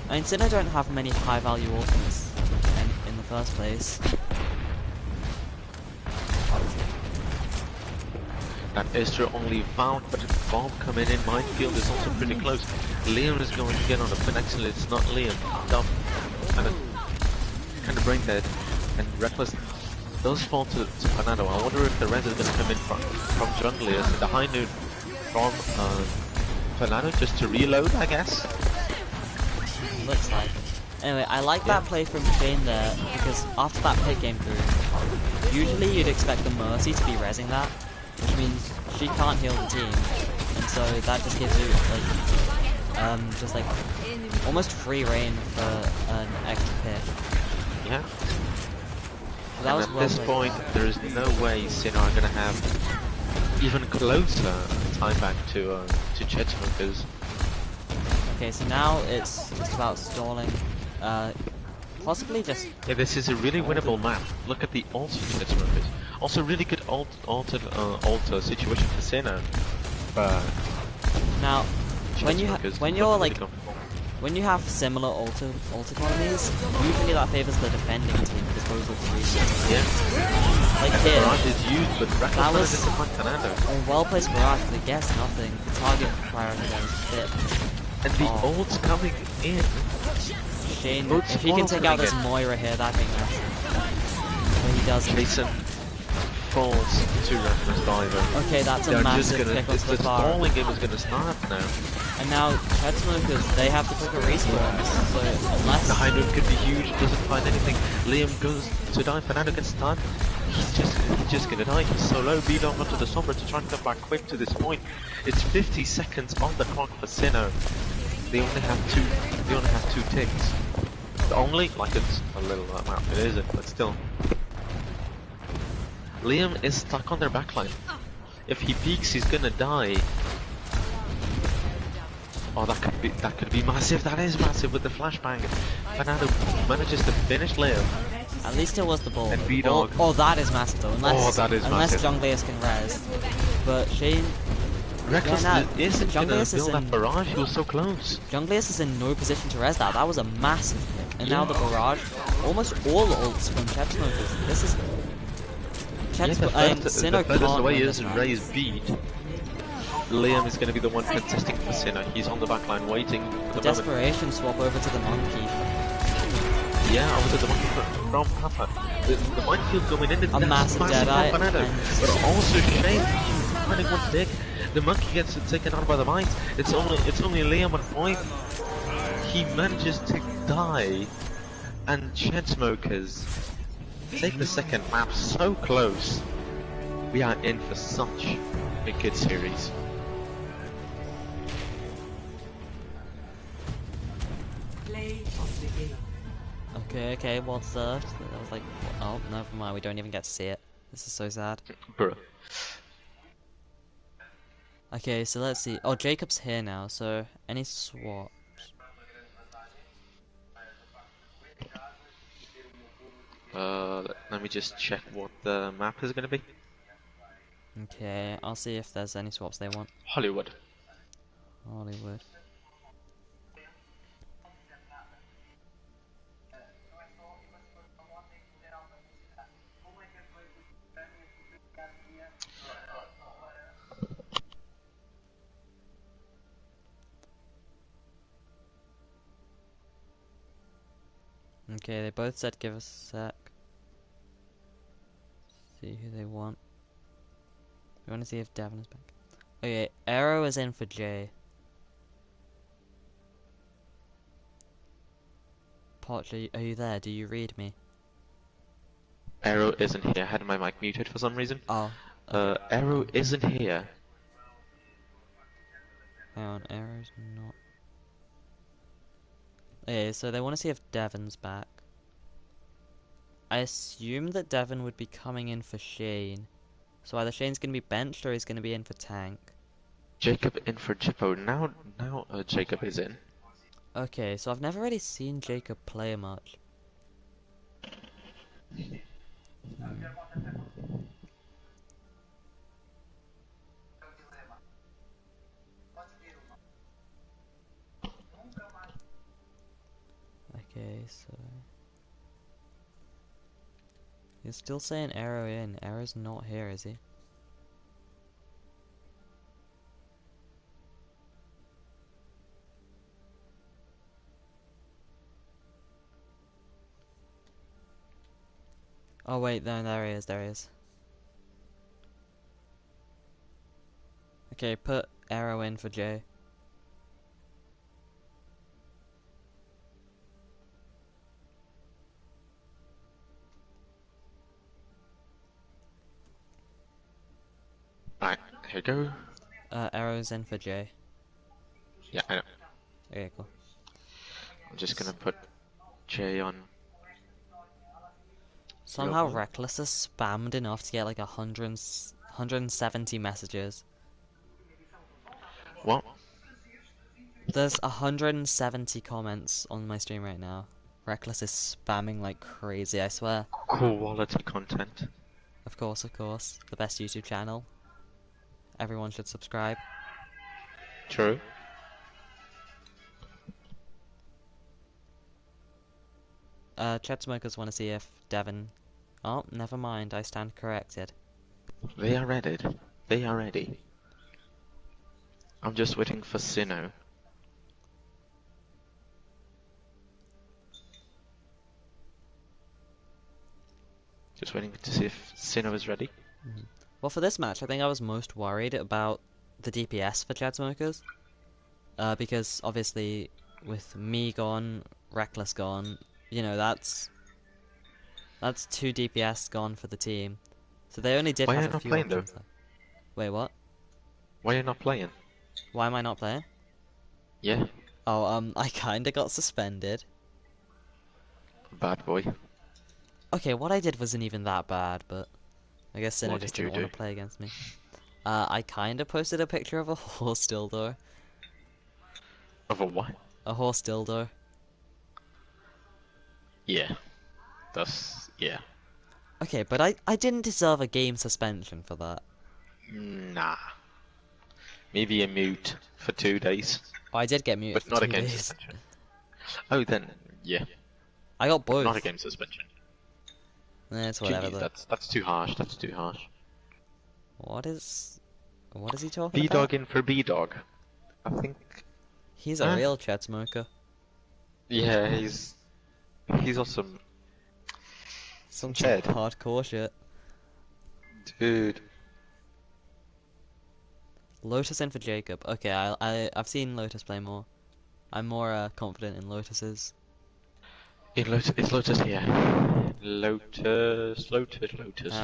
I mean, Syno don't have many high-value ultimates in the first place. That Esther only found, but bomb coming in. Minefield is also pretty close. Liam is going to get on the pin. Actually, it's not Liam. Dumb. Kind of brain dead. And Reckless does fall to Fernando. I wonder if the res is going to come in from junglers. The high noon from Fernando just to reload, I guess. Looks like. Anyway, I like that play from Shane there, because after that pick came through, usually you'd expect the Mercy to be rezzing that, which means she can't heal the team, and so that just gives you, like, almost free reign for an extra pick. Yeah. So that was at well this played. point, there is no way Syno are going to have even closer time back to Chainsmokers. Okay, so now it's just about stalling, possibly just... Yeah, this is a really winnable map. Look at the ult for Chainsmokers. Also, really good alter situation for Syno. But Now, when Chainsmokers you're look like... really comfortable. When you have similar ult economies, usually that favors the defending team because both of the reasons. Yeah. Like And here, barrage is used, but Reckless that was- manages to find Fernando. a well-placed barrage, but it gets nothing. The target priority there is fit. And the Oh. ult's coming in. Shane, Ult's if he can take out this coming in. Moira here, that'd be massive. But he doesn't. Jason falls to Reckless diver. Okay, that's a They're just massive gonna, pick off it's the the far. stalling game is gonna start now. And now, Chainsmokers, they have to pick a respawn. So unless... The high noon could be huge, doesn't find anything. Liam goes to die, Fernando gets stunned. He's just gonna die. He's so low. B-Dog onto the Sombra to try and come back quick to this point. It's 50 seconds on the clock for Syno. They only have two ticks. Only, like it's a little amount, it isn't, but still. Liam is stuck on their backline. If he peeks, he's gonna die. Oh, that could be massive. That is massive with the flashbang. Fernando manages to finish Liam. At least it was the ball. And though. The B-Dog. ball- Oh, that is massive though. Unless, that is unless massive. Junglius can res. But Shane, Reckless yeah, nah, isn't gonna Junglius is build that in barrage. He was so close. Junglius is in no position to res that. That was a massive hit. And now Yeah. the barrage. Almost all ults from Chep Smokers. This is. Yeah, Chep the Syno furthest can't away win is this match. Ray's beat. Liam is going to be the one contesting for Syno. He's on the back line waiting for the moment. Desperation swap over to the monkey. Yeah, I was at the monkey from Papa. The minefield going in, A massive Deadeye, but also Shane finding one pick. The monkey gets taken out by the mines. It's only Liam on 5. He manages to die, and Chainsmokers take the second map so close. We are in for such a good series. Play of the game. Okay, well served. That was like, oh, never mind, we don't even get to see it. This is so sad. Bruh. Okay, so let's see. Oh, Jacob's here now, so any swaps? Let me just check what the map is going to be. Okay, I'll see if there's any swaps they want. Hollywood. Hollywood. Okay, they both said give us a sec. See who they want. We want to see if Devon is back. Okay, Arrow is in for J. Potch, are you there? Do you read me? Arrow isn't here. I had my mic muted for some reason. Oh. Arrow isn't here. Hang on, Arrow's not. Okay, so they want to see if Devon's back. I assume that Devon would be coming in for Shane. So either Shane's going to be benched or he's going to be in for tank. Jacob in for Jippo. Now, Jacob is in. Okay, so I've never really seen Jacob play much. Okay, so... He's still saying Arrow in. Arrow's not here, is he? Oh wait, no, there he is. Okay, put Arrow in for J. Right, here we go. Arrow's in for J. Yeah, I know. Okay, cool. I'm just gonna put J on. Somehow Real Reckless has spammed enough to get like 170 messages. What? There's 170 comments on my stream right now. Reckless is spamming like crazy, I swear. Quality content. Of course, the best YouTube channel. Everyone should subscribe. True. Chat smokers want to see if Devon... Oh, never mind, I stand corrected. They are ready. They are ready. I'm just waiting for Syno. Just waiting to see if Syno is ready. Well, for this match, I think I was most worried about the DPS for Chad Smokers. Because, obviously, with me gone, Reckless gone, you know, that's 2 DPS gone for the team. So they only did Why are have you a not few playing, options left. Wait, what? Why are you not playing? Why am I not playing? Yeah, Oh, I kinda got suspended. bad boy. Okay, what I did wasn't even that bad, but I guess Syno What just did you didn't want do? to play against me. I kinda posted a picture of a horse dildo. Of a what? A horse dildo. Yeah. That's yeah. Okay, but I didn't deserve a game suspension for that. Nah. Maybe a mute for 2 days, Oh, I did get muted but for not a two game days. suspension. Oh, then yeah, I got but not a both. game suspension. It's whatever Jeez, though. that's too harsh. That's too harsh. What is he talking B about? dog in for B dog. I think. He's a real chat smoker. Yeah, he's awesome. Some Chad. hardcore shit. Dude. Lotus in for Jacob. Okay, I've seen Lotus play more. I'm more confident in Lotus's. It's Lotus here. Lotus, Hang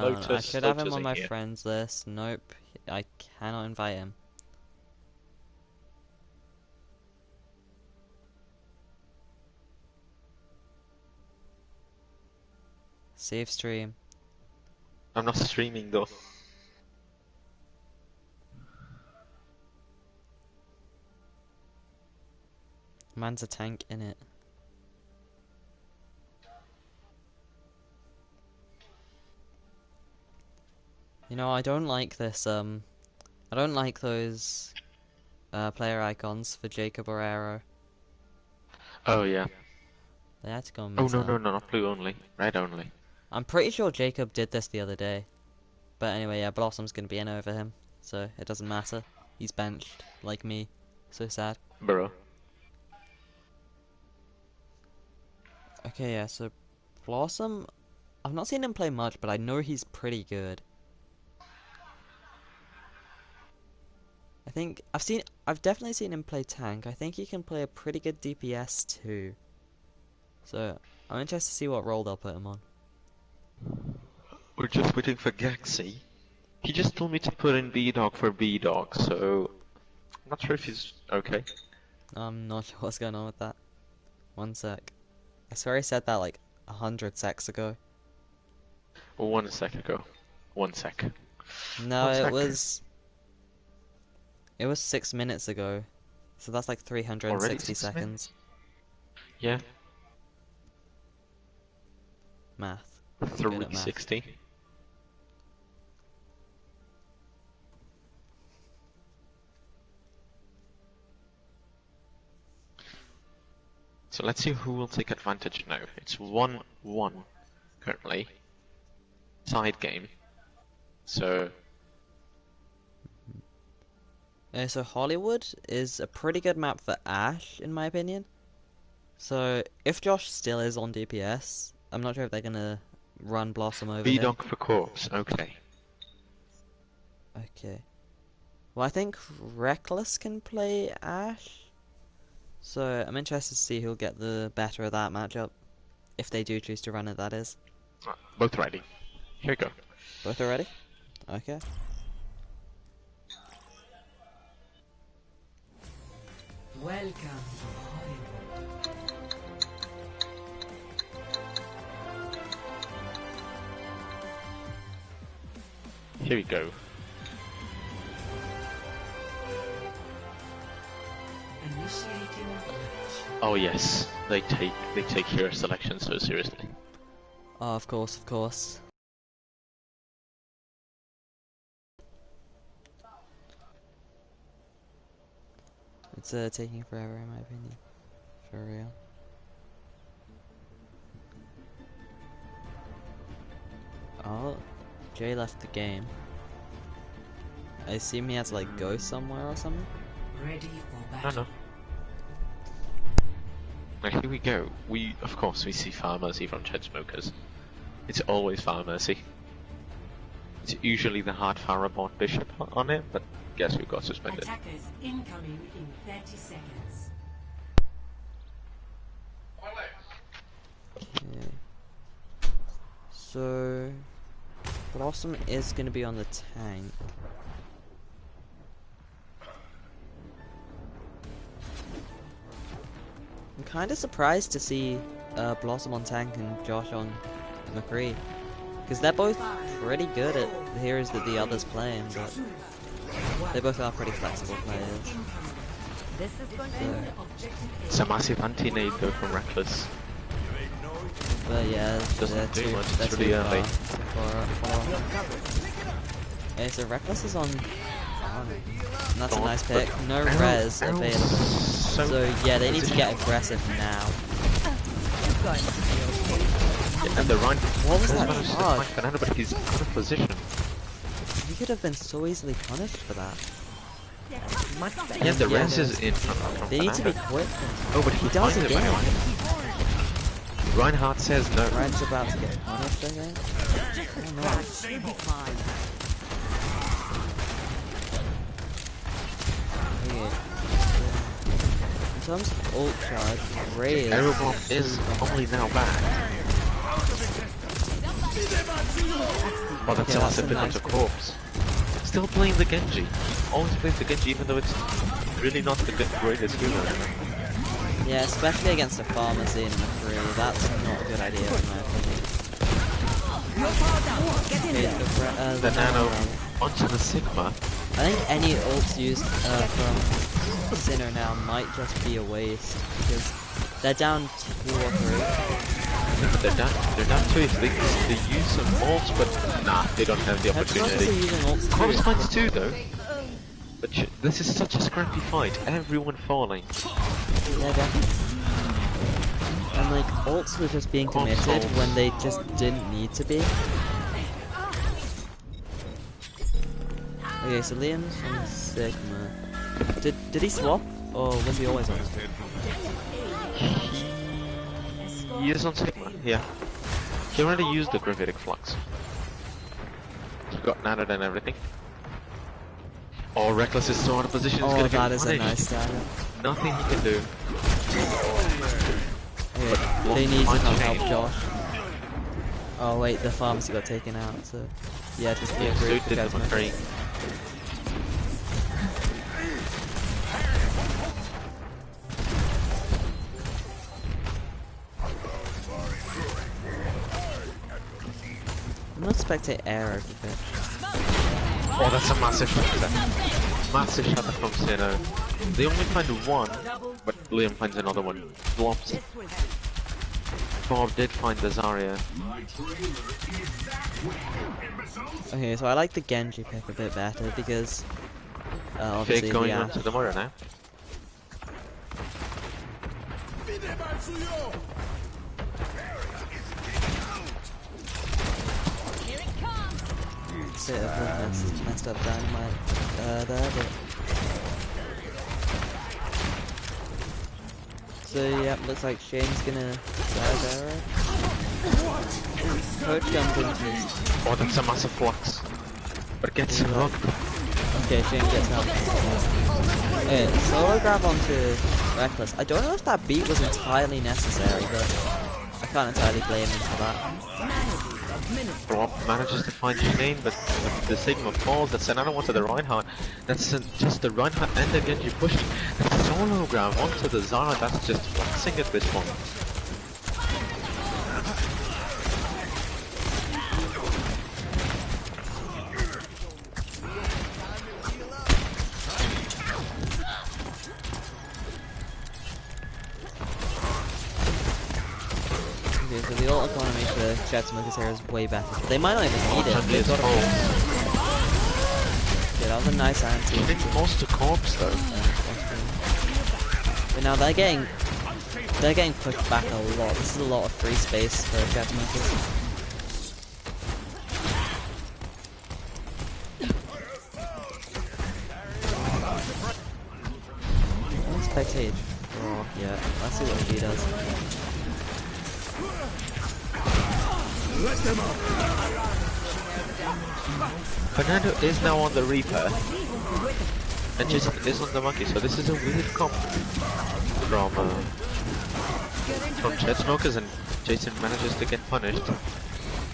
on, I should have him Lotus on in my here. friends list. Nope, I cannot invite him. Save stream. I'm not streaming though. Man's a tank in it. You know, I don't like this, I don't like those, player icons for Jacob or Arrow. Oh yeah. They had to go and Oh miss no, out. no, no, not blue only. Red only. I'm pretty sure Jacob did this the other day. But anyway, yeah, Blossom's gonna be in over him, so it doesn't matter. He's benched, like me. So sad. Bro. Okay, yeah, so Blossom, I've not seen him play much, but I know he's pretty good. I've definitely seen him play tank. I think he can play a pretty good DPS too. So, I'm interested to see what role they'll put him on. We're just waiting for Gaxi. He just told me to put in B-Dog for B-Dog, so... I'm not sure if he's okay. I'm not sure what's going on with that. One sec. I swear I said that like 100 secs ago. 1 sec ago. 1 sec. No, 1 sec. It was 6 minutes ago. So that's like 360 Already 6 seconds. minutes? Yeah. Math. Good at math. 360. So let's see who will take advantage now. It's 1-1 currently. Side game. So So Hollywood is a pretty good map for Ash, in my opinion. So if Josh still is on DPS, I'm not sure if they're gonna run Blossom over him. B-Dog for Corpse, okay. Okay. Well, I think Reckless can play Ash. So I'm interested to see who'll get the better of that matchup. If they do choose to run it, that is. Both ready. Here we go. Both are ready? Okay. Welcome to Hollywood. Here we go. Initiating match. Oh yes, they take hero selection so seriously. Oh, of course, of course. It's taking forever in my opinion. For real. Oh, Jay left the game. I assume he had to like go somewhere or something. Ready for No, battle. no. Now here we go. Of course, we see Fire Mercy from Ched Smokers. It's always Fire Mercy. It's usually the hard Farabond Bishop on it, but guess who got suspended? Attackers incoming in 30 seconds. Okay. So Blossom is gonna be on the tank. I'm kinda surprised to see Blossom on tank and Josh on McCree. Because they're both pretty good at the heroes that the others playing, but they both are pretty flexible players. This is going So, to It's a massive anti-nade though from Reckless. But yeah, Doesn't they're do too, much, they're it's too really far. early. Too far. Okay, so Reckless is on farm. And that's a Dawn, nice but pick. No Arrow- res Arrow's available. so So yeah, they need to positioned. get aggressive now. And the Ryan What was has that managed to charge? find Fernando, but he's out of position. He could have been so easily punished for that. Yeah, the Yeah, res is in from They need to be Fernando. quick. Oh, but he does finds it again. anyway. Reinhardt says no. Ryan's about to get punished, I think. I don't know. Okay. In terms of ult charge, Ray is Aerobomb is only now back. Oh, that's Okay, a that's a massive nice nice pick. corpse. Still playing the Genji. Always plays the Genji even though it's really not the greatest hero. Yeah, especially against a farmer scene in a free. That's not a good idea in my opinion. Okay, The Nano round. onto the Sigma. I think any ults used from Syno now might just be a waste because they're down 2 or 3. Yeah, but they're down 2 if they use some ults, but nah, they don't have the Headstrokers are opportunity. using ults Corpse too. finds 2 though. But this is such a scrappy fight. Everyone falling. Yeah, definitely. And like ults were just being committed when they just didn't need to be. Okay, so Liam's from Sigma. Did he swap? Or was he always on it? He is on Sigma, yeah. He already used the gravitic flux. He got nanoed and everything. Oh, Reckless is so out of position, he's Oh, gonna that get is a punished. nice dagger. Nothing he can do. Okay, they need to long come help chain. Josh. Oh wait, the pharmacy got taken out, so yeah, just be Yeah, a so group did the Desmond. McCree. I'm not spectate air over the pitch. Oh, that's a massive shot. Massive shot from Syno. They only find one, but Liam finds another one. Flops. Bob did find the Zarya. Okay, so I like the Genji pick a bit better because obviously Fake going the on to the Moira now. bit of a messed up dynamite there, but so yeah, looks like Shane's gonna dive arrow. Coach comes into his... Oh, that's a massive flux. But gets hooked. Okay, Shane gets help. Okay, solo grab onto Reckless. I don't know if that beat was entirely necessary, but I can't entirely blame him for that. Rob manages to find Shane, but the Sigma falls. That's another one to the Reinhardt. That's just the Reinhardt and the Genji pushing. The solo grab onto the Zara, that's just flexing at this point. Okay, so the ult economy for Jet Smokers here is way better. They might not even need it. They've got a... Yeah, that was a nice anti. I think most to corpse though. But now they're getting pushed back a lot. This is a lot of free space for Jet Smokers. Let's spectate. Oh yeah, let's see what he does. Fernando is now on the Reaper. And Jason is on the Monkey, so this is a weird comp from Jet Smokers, and Jason manages to get punished.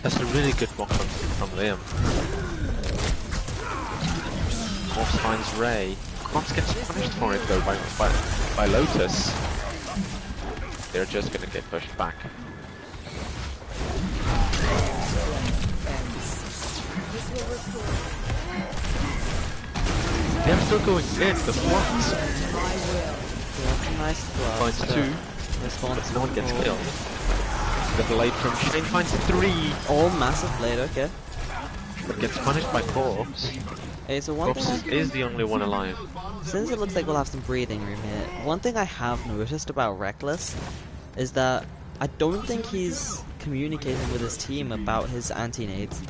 That's a really good mock from Liam. Morph finds Ray. Cops gets punished for it though by Lotus. They're just gonna get pushed back. They're still going in, the flux. Yeah, that's a nice flux. Finds two, Response but no one gets killed. The blade from Shane finds 3, All massive blade, okay. but gets punished by Corpse. Okay, so one Corpse thing is the only one alive. since it looks like we'll have some breathing room here, one thing I have noticed about Reckless is that I don't think he's communicating with his team about his anti-nades.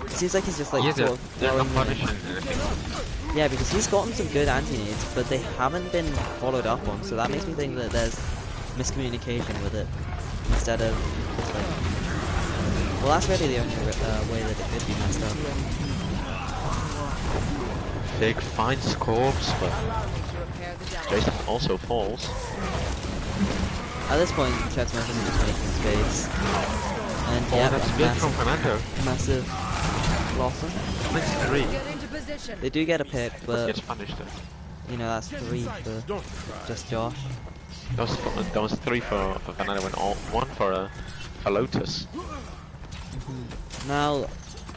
It seems like he's just like Yeah, sort of they're not throwing them in. punishing anything. Yeah, because he's gotten some good anti-nades, but they haven't been followed up on, so that makes me think that there's miscommunication with it, instead of, like... Well, that's really the only way that it could be messed up. Fig finds Corpse, but Allow me to repair the damage. Jason also falls. At this point, Chetsmurph is just making space. And Oh, yeah, that's good from Fernando. massive blossom. That's 3. Get into position. They do get a pick, But but, gets punished though. you know, that's 3 for just Josh. That was 3 for Fernando and 1 for Lotus. Now,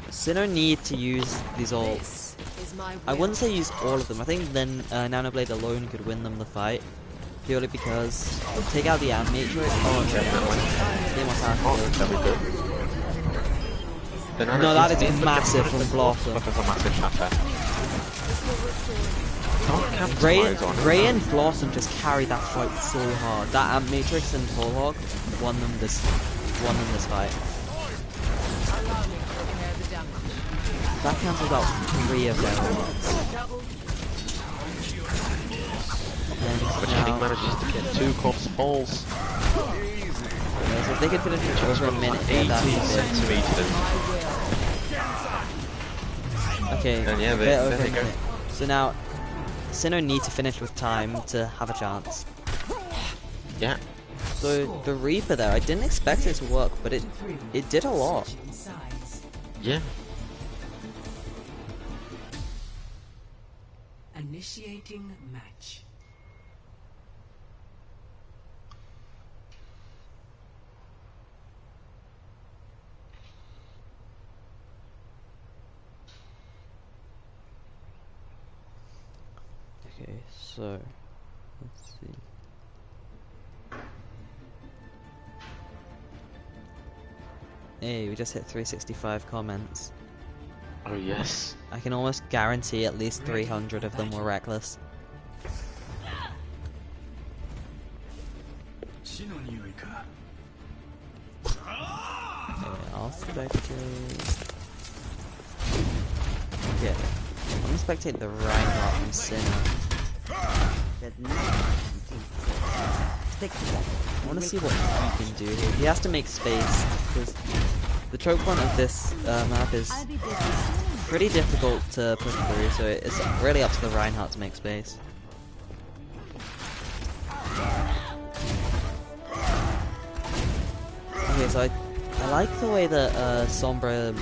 Syno need to use these ults. This is my I will. wouldn't say use all of them. I think then Nanoblade alone could win them the fight. Purely because take out the Ant Matrix. Oh, okay. They must have Oh, to. there we go. The No, that is Nano- massive from Blossom. But there's a massive shatter. Don't capitalize on it. Ray and Blossom just carried that fight so hard. That Ant Matrix and Tallhawk won them this fight. Allow me to repair the damage. That cancels out 3 of their ults. But And Shane now, manages to get 2 Corpse falls. so if they could finish it over a minute here, 18 that would be centimeters. okay. And yeah, a bit there over they a go. minute. So now, Syno need to finish with time to have a chance. Yeah. So the Reaper there, I didn't expect it to work, but it did a lot. Switching sides. Yeah. Initiating match. Okay, so let's see. Hey, we just hit 365 comments. Oh yes. I can almost guarantee at least 300 of them were reckless. Okay, I'll spectate. Okay, I'm gonna spectate the Reinhardt from Syno. I want to see what he can do here. He has to make space because the choke point of this map is pretty difficult to push through, so it's really up to the Reinhardt to make space. Okay, so I like the way that Sombra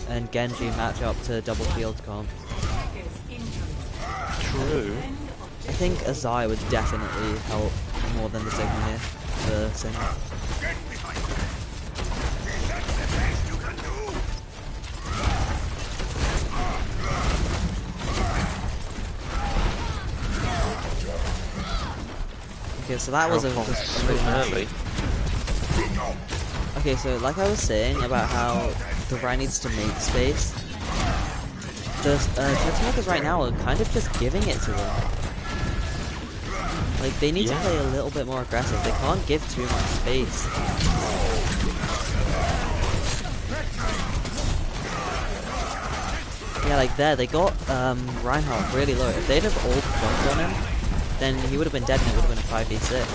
and Genji match up to double shield comp. True. I think Azai would definitely help more than the Sigma here for Syno. Okay, so that was just a really nice. early. Okay, so like I was saying about how the Ryan needs to make space, the Jetmakers right now are kind of just giving it to them. Like, they need to Yeah. play a little bit more aggressive. They can't give too much space. Yeah, like there, they got Reinhardt really low. If they'd have all jumped on him, then he would have been dead and it would have been a 5v6.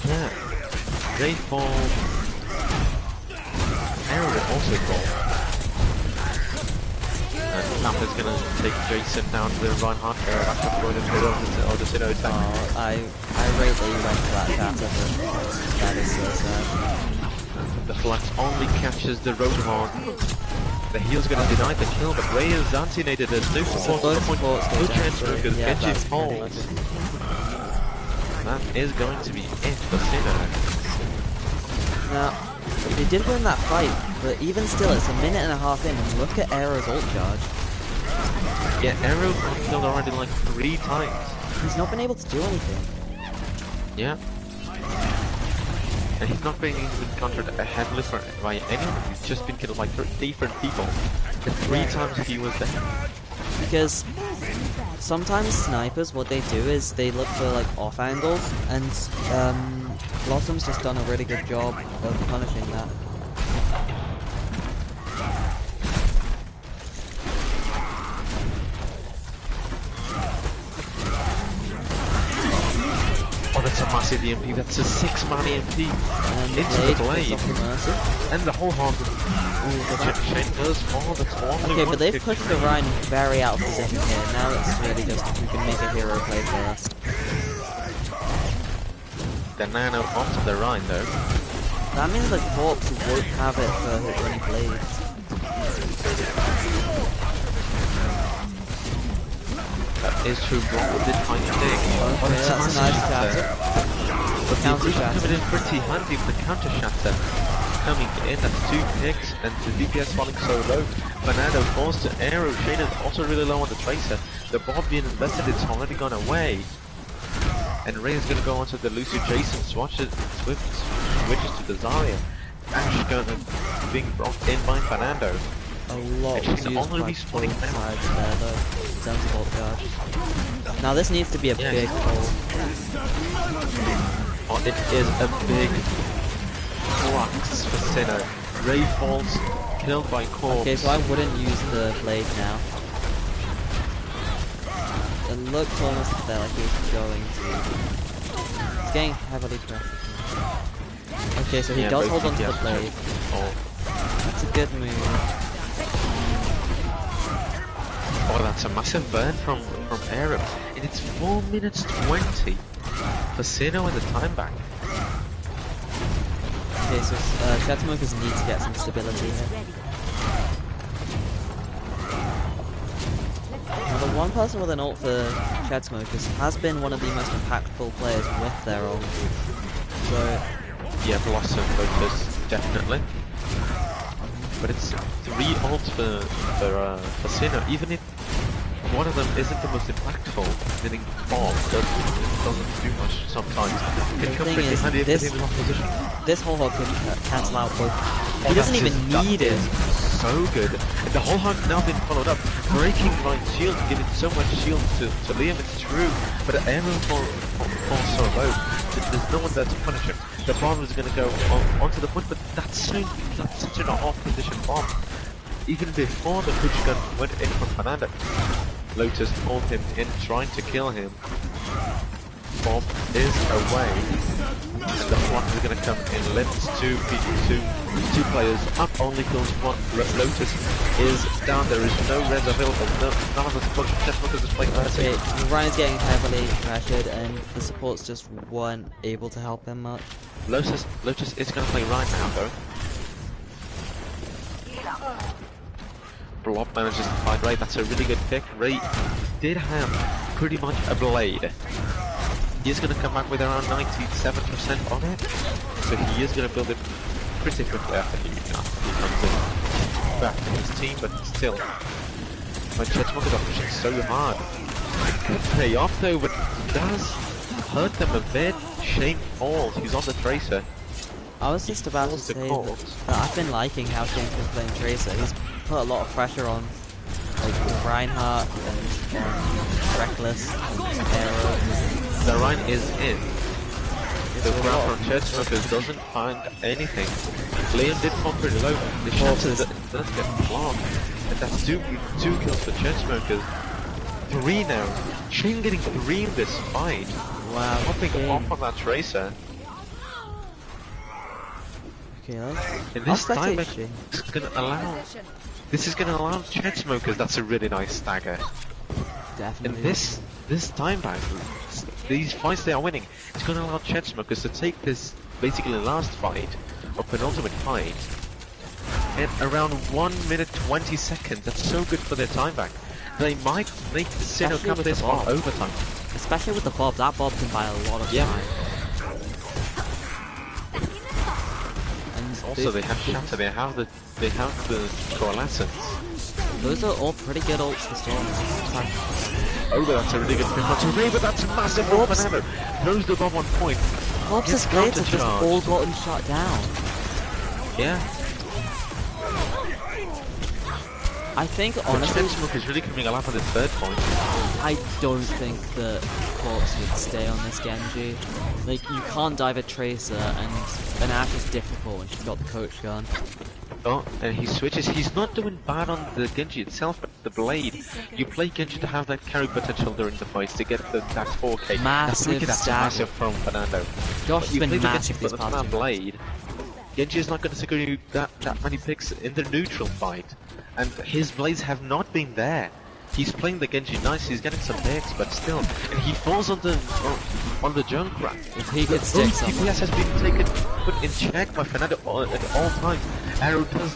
Yeah. They fall. Arrow also fall. And Snap is gonna take Jason down with Reinhardt. Back to the middle of the Syno tank. Oh, I rate that you went for that chatter, but that is so sad. The flash only catches the Rotomon. The heal's gonna deny the kill, but Ray is anti-nated as no support both at the point. supports No go chance down, so because yeah, Genji that's pretty falls. much That is going to be it for Syno. Now, they did win that fight, but even still, it's a minute and a half in, and look at Aero's ult charge. Yeah, Arrow's been killed already like 3 times. He's not been able to do anything. Yeah. And he's not being even countered a heavily by anyone. He's just been killed by different people. The 3 times he was there. Because sometimes snipers, what they do is they look for like off angles, and Blossom's just done a really good job of punishing that. Oh, that's a massive EMP. That's a 6-man EMP into the blade. And the whole hog. Shane does. Oh, that's all. Okay, but they've pushed the Rhine very out of position here. Now it's really just who can make a hero play first. The Nano onto the Rhine though. That means the Corpse won't have it for his running blades. That is true. Block did find a dig. Okay, that's a nice shatter. But the Counter Bruce shatter. coming in pretty handy with the counter shatter. Coming in, that's 2 picks, and the DPS falling so low. Fernando forced to arrow. Shane is also really low on the tracer. The bomb being invested, it's already gone away. And Ray is going to go onto the Lucy Jason, switches to the Zarya. Ash going to being brought in by Fernando. A lot And was she's used only by respawning both now. sides there though, in terms of ult charge. Now this needs to be a big ult. Oh, it is a big flux for Syno. Ray falls, killed by Corpse. Okay, so I wouldn't use the blade now. It looks almost there like he's going to. He's getting heavily pressured. Okay, so he does hold on to the blade. That's a good move. Oh, that's a massive burn from Arab. And it's 4 minutes 20 for Syno in the time back. Okay, so Shattermokers need to get some stability here. Now the one person with an ult for Shattermokers has been one of the most impactful players with their ult. So Yeah, Blossom focus, definitely. But it's 3 ults for Syno. Even if one of them isn't the most impactful, hitting bomb doesn't do much sometimes. It can come thing pretty is, handy if this- it's in opposition. this whole hog can cancel out both. He Oh, doesn't that even is- need that it. is so good. And the whole hunt now been followed up, breaking Ryan's shield, giving so much shield to Liam. It's true, but the arrow falls so low. There's no one there to punish him. The bomb is going to go onto the point, but that's such an off-position bomb. Even before the push gun went in from Fernando, Lotus pulled him in, trying to kill him. Bomb is away, and the flock is going to come in. Lifts two players up, only kills one. Lotus is down. There is no res available. None of the Lotus is playing mercy. Okay, Ryan's getting heavily pressured and the supports just weren't able to help him much. Lotus is going to play right now though. Blob manages to find Ray. That's a really good pick. Ray did have pretty much a blade. He is going to come back with around 97% on it, so he is going to build it pretty quickly after he comes in back to his team, but still. My Chechmokas are pushing so hard. It could pay off though, but it does hurt them a bit. Shane falls. He's on the Tracer. I was just about to Falls the say Corpse. that I've been liking how Shane's been playing Tracer. He's put a lot of pressure on like Reinhardt and Reckless and Arrow. The Rhine is in. The ground from Churchmakers doesn't find anything. Liam did fall pretty low. The Shatter does get blocked. And that's two kills for Churchmakers. 3 now. Shane getting 3 in this fight. Wow. Hopping off on that Tracer. Okay, let's... And this I'll time spectate Shane. it's gonna allow. This is gonna allow Churchmakers. That's a really nice stagger. Definitely. And this time back, these fights they are winning, it's going to allow Churchmakers to take this basically last fight, or penultimate fight, in around 1 minute 20 seconds. That's so good for their time back. They might make the Syno Especially come with this the on Bob. overtime. Especially with the Bob, that Bob can buy a lot of Yeah. time. And Also, they have Shatter. They have the Coalescence. those are all pretty good ults for Storm. Oh, but that's a really good pick onto Ray, but that's a massive roll. Fernando throws the bomb on point. Corpse's Gets blades have just countercharged. all gotten shot down. Yeah. I think, The honestly, Smoke is really coming alive on this third point. I don't think that Corpse would stay on this Genji. Like, you can't dive a Tracer, and an Ashe is difficult when she's got the coach gun. Oh, and he switches. He's not doing bad on the Genji itself, but the blade. You play Genji to have that carry potential during the fights to get that 4K. Massive that's stab. massive from Fernando. Josh has You been play the massive Genji these for past that 2 blade. Genji is not going to secure you that many picks in the neutral fight, and his blades have not been there. He's playing the Genji nice, he's getting some picks, but still, and he falls on the Junkrat. If he could stick someone. DPS has been put in check by Fernando at all times. Arrow does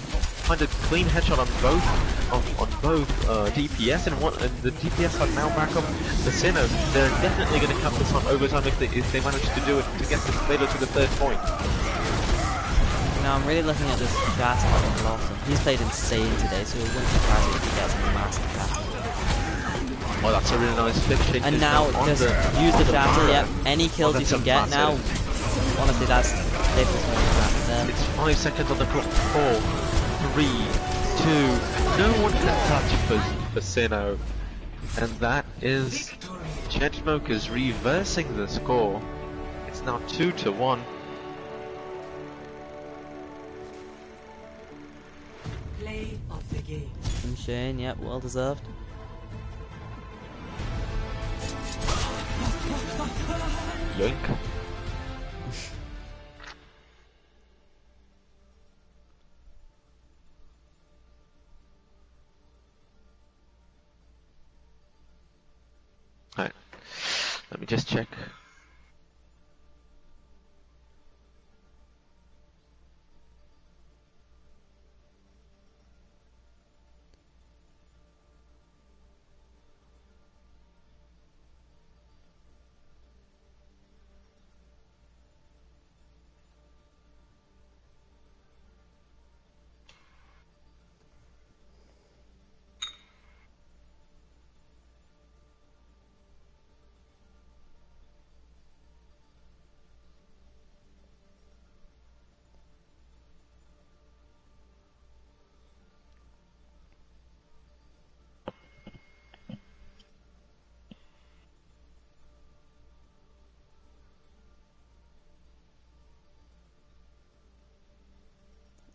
find a clean headshot on both DPS, and the DPS are now back up the Syno. They're definitely going to cut this on overtime if they manage to do it to get this Syno to the third point. Now I'm really looking at this Shatter on Blossom. He's played insane today, so it wouldn't surprise me if he gets a massive Shatter. Oh, that's a really nice flip shake. And now just use the Shatter, yep. Any kills you can get now. Honestly, that's there. It's 5 seconds on the clock. 4, 3, 2. No one can touch for Syno. And that is Chainsmokers reversing the score. It's now 2-1. Play of the game. And Shane, yep, well deserved. Yoink. Alright, let me just check.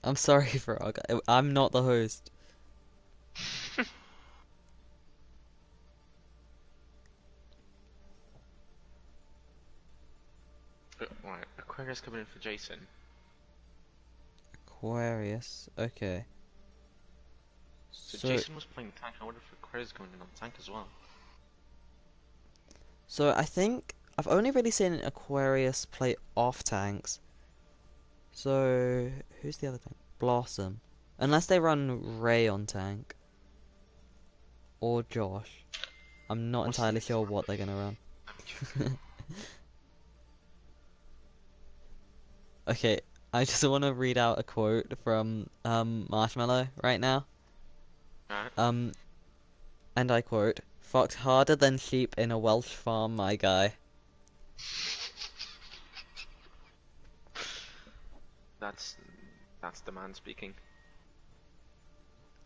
I'm sorry, Frog. I'm not the host. Right, Aquarius coming in for Jason. Aquarius, okay. So Jason was playing tank. I wonder if Aquarius is going in on tank as well. So I think I've only really seen Aquarius play off tanks. So who's the other tank? Blossom. Unless they run Ray on tank. Or Josh. I'm not entirely sure what they're gonna run. Okay, I just want to read out a quote from Marshmallow right now. Alright. And I quote, "Fucked harder than sheep in a Welsh farm, my guy." That's the man speaking.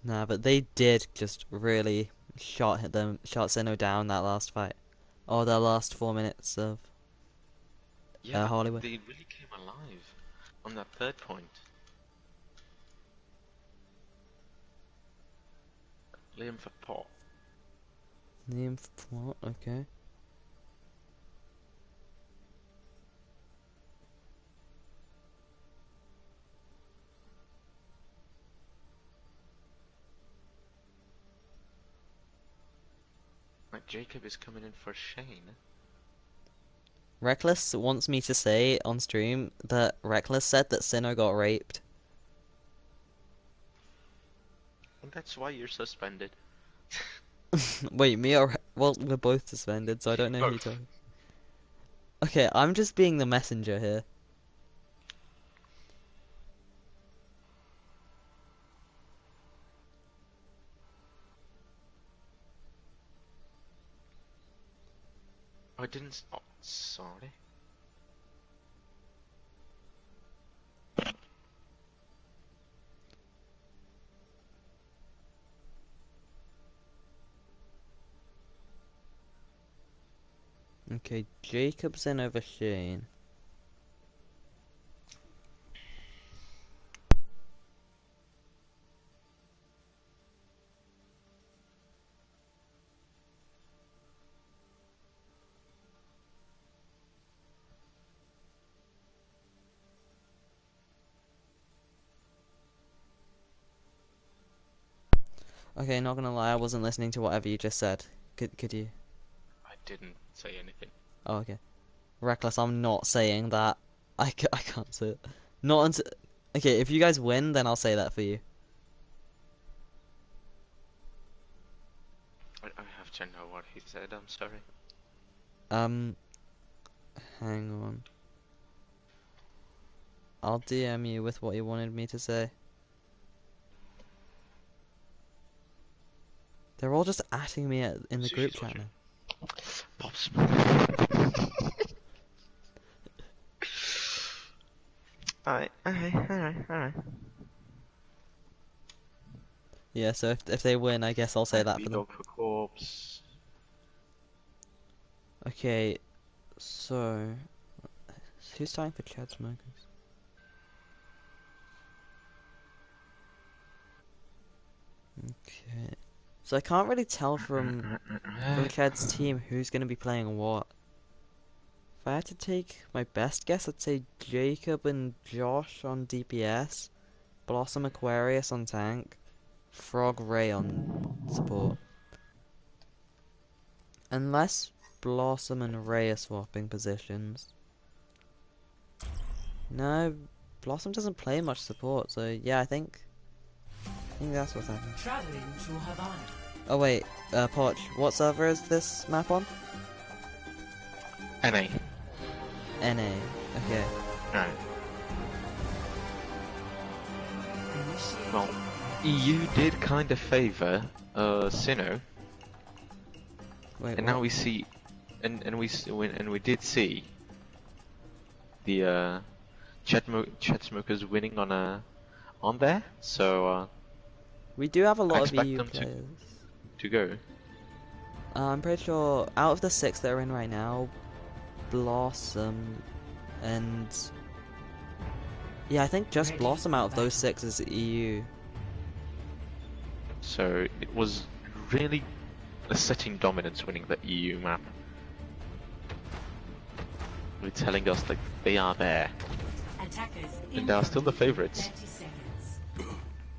Nah, but they did just really shot Syno down that last fight. Or the last 4 minutes of Hollywood. They really came alive on that third point. Liam for pot. Name for plot, okay. Like Jacob is coming in for Shane. Reckless wants me to say on stream that Reckless said that Syno got raped. And that's why you're suspended. Wait, me or... Well, we're both suspended, so I don't know who to... Okay, I'm just being the messenger here. I didn't. Oh, sorry. Okay, Jacob's in over Shane. Okay, not gonna lie, I wasn't listening to whatever you just said. Could you? I didn't say anything. Oh, okay. Reckless, I'm not saying that. I can't say it. Not until... Okay, if you guys win, then I'll say that for you. I have to know what he said, I'm sorry. Um, hang on. I'll DM you with what you wanted me to say. They're all just atting me in the group Sushi's chat watching. now. Pops. Alright. Yeah, so if they win, I guess I'll say that for them. Dog for corpse. Okay, so who's starting for Chad Smokers? Okay, so I can't really tell from Chad's team who's gonna be playing what. If I had to take my best guess, I'd say Jacob and Josh on DPS, Blossom Aquarius on tank, Frog Ray on support. Unless Blossom and Ray are swapping positions. No, Blossom doesn't play much support, so yeah, I think that's what's happening. Traveling to Havana. Oh wait, Poch, what server is this map on? NA. NA. Okay. Right. Initiate. Well, EU did kind of favour Syno, Wait, and what? now we see, and we did see the Chet Smokers winning on there, so We do have a I lot of expect EU them players. to go. I'm pretty sure out of the 6 that are in right now, Blossom and yeah, I think just Ready Blossom out of for those 6 is EU. So it was really setting dominance winning the EU map. They're telling us that they are there, Attackers and they are still the incoming in favourites. 30 seconds.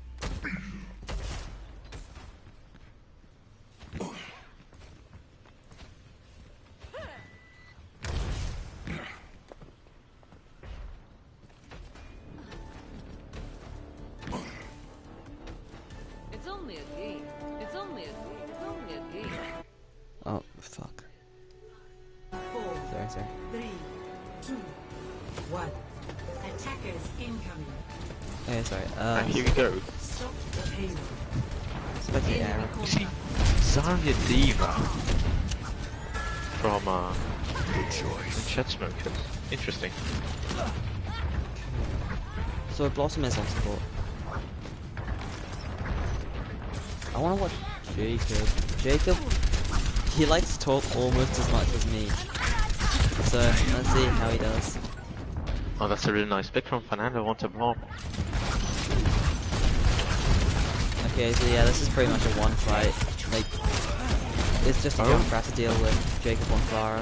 It's only a game. It's only a game. It's only a game. Oh fuck. 4, Sorry. 3, 2, 1. Attackers incoming. Okay, sorry. And here we go. Stop the payload. Expect the error. You see, Zarya Diva from Chet Smokers. Interesting. So Blossom is on support. I wanna watch Jacob. Jacob, he likes to talk almost as much as me. So let's see how he does. Oh, that's a really nice pick from Fernando. Want to block? Okay, so yeah, this is pretty much a one fight. Like, it's just a Junkrat to deal with Jacob on Clara.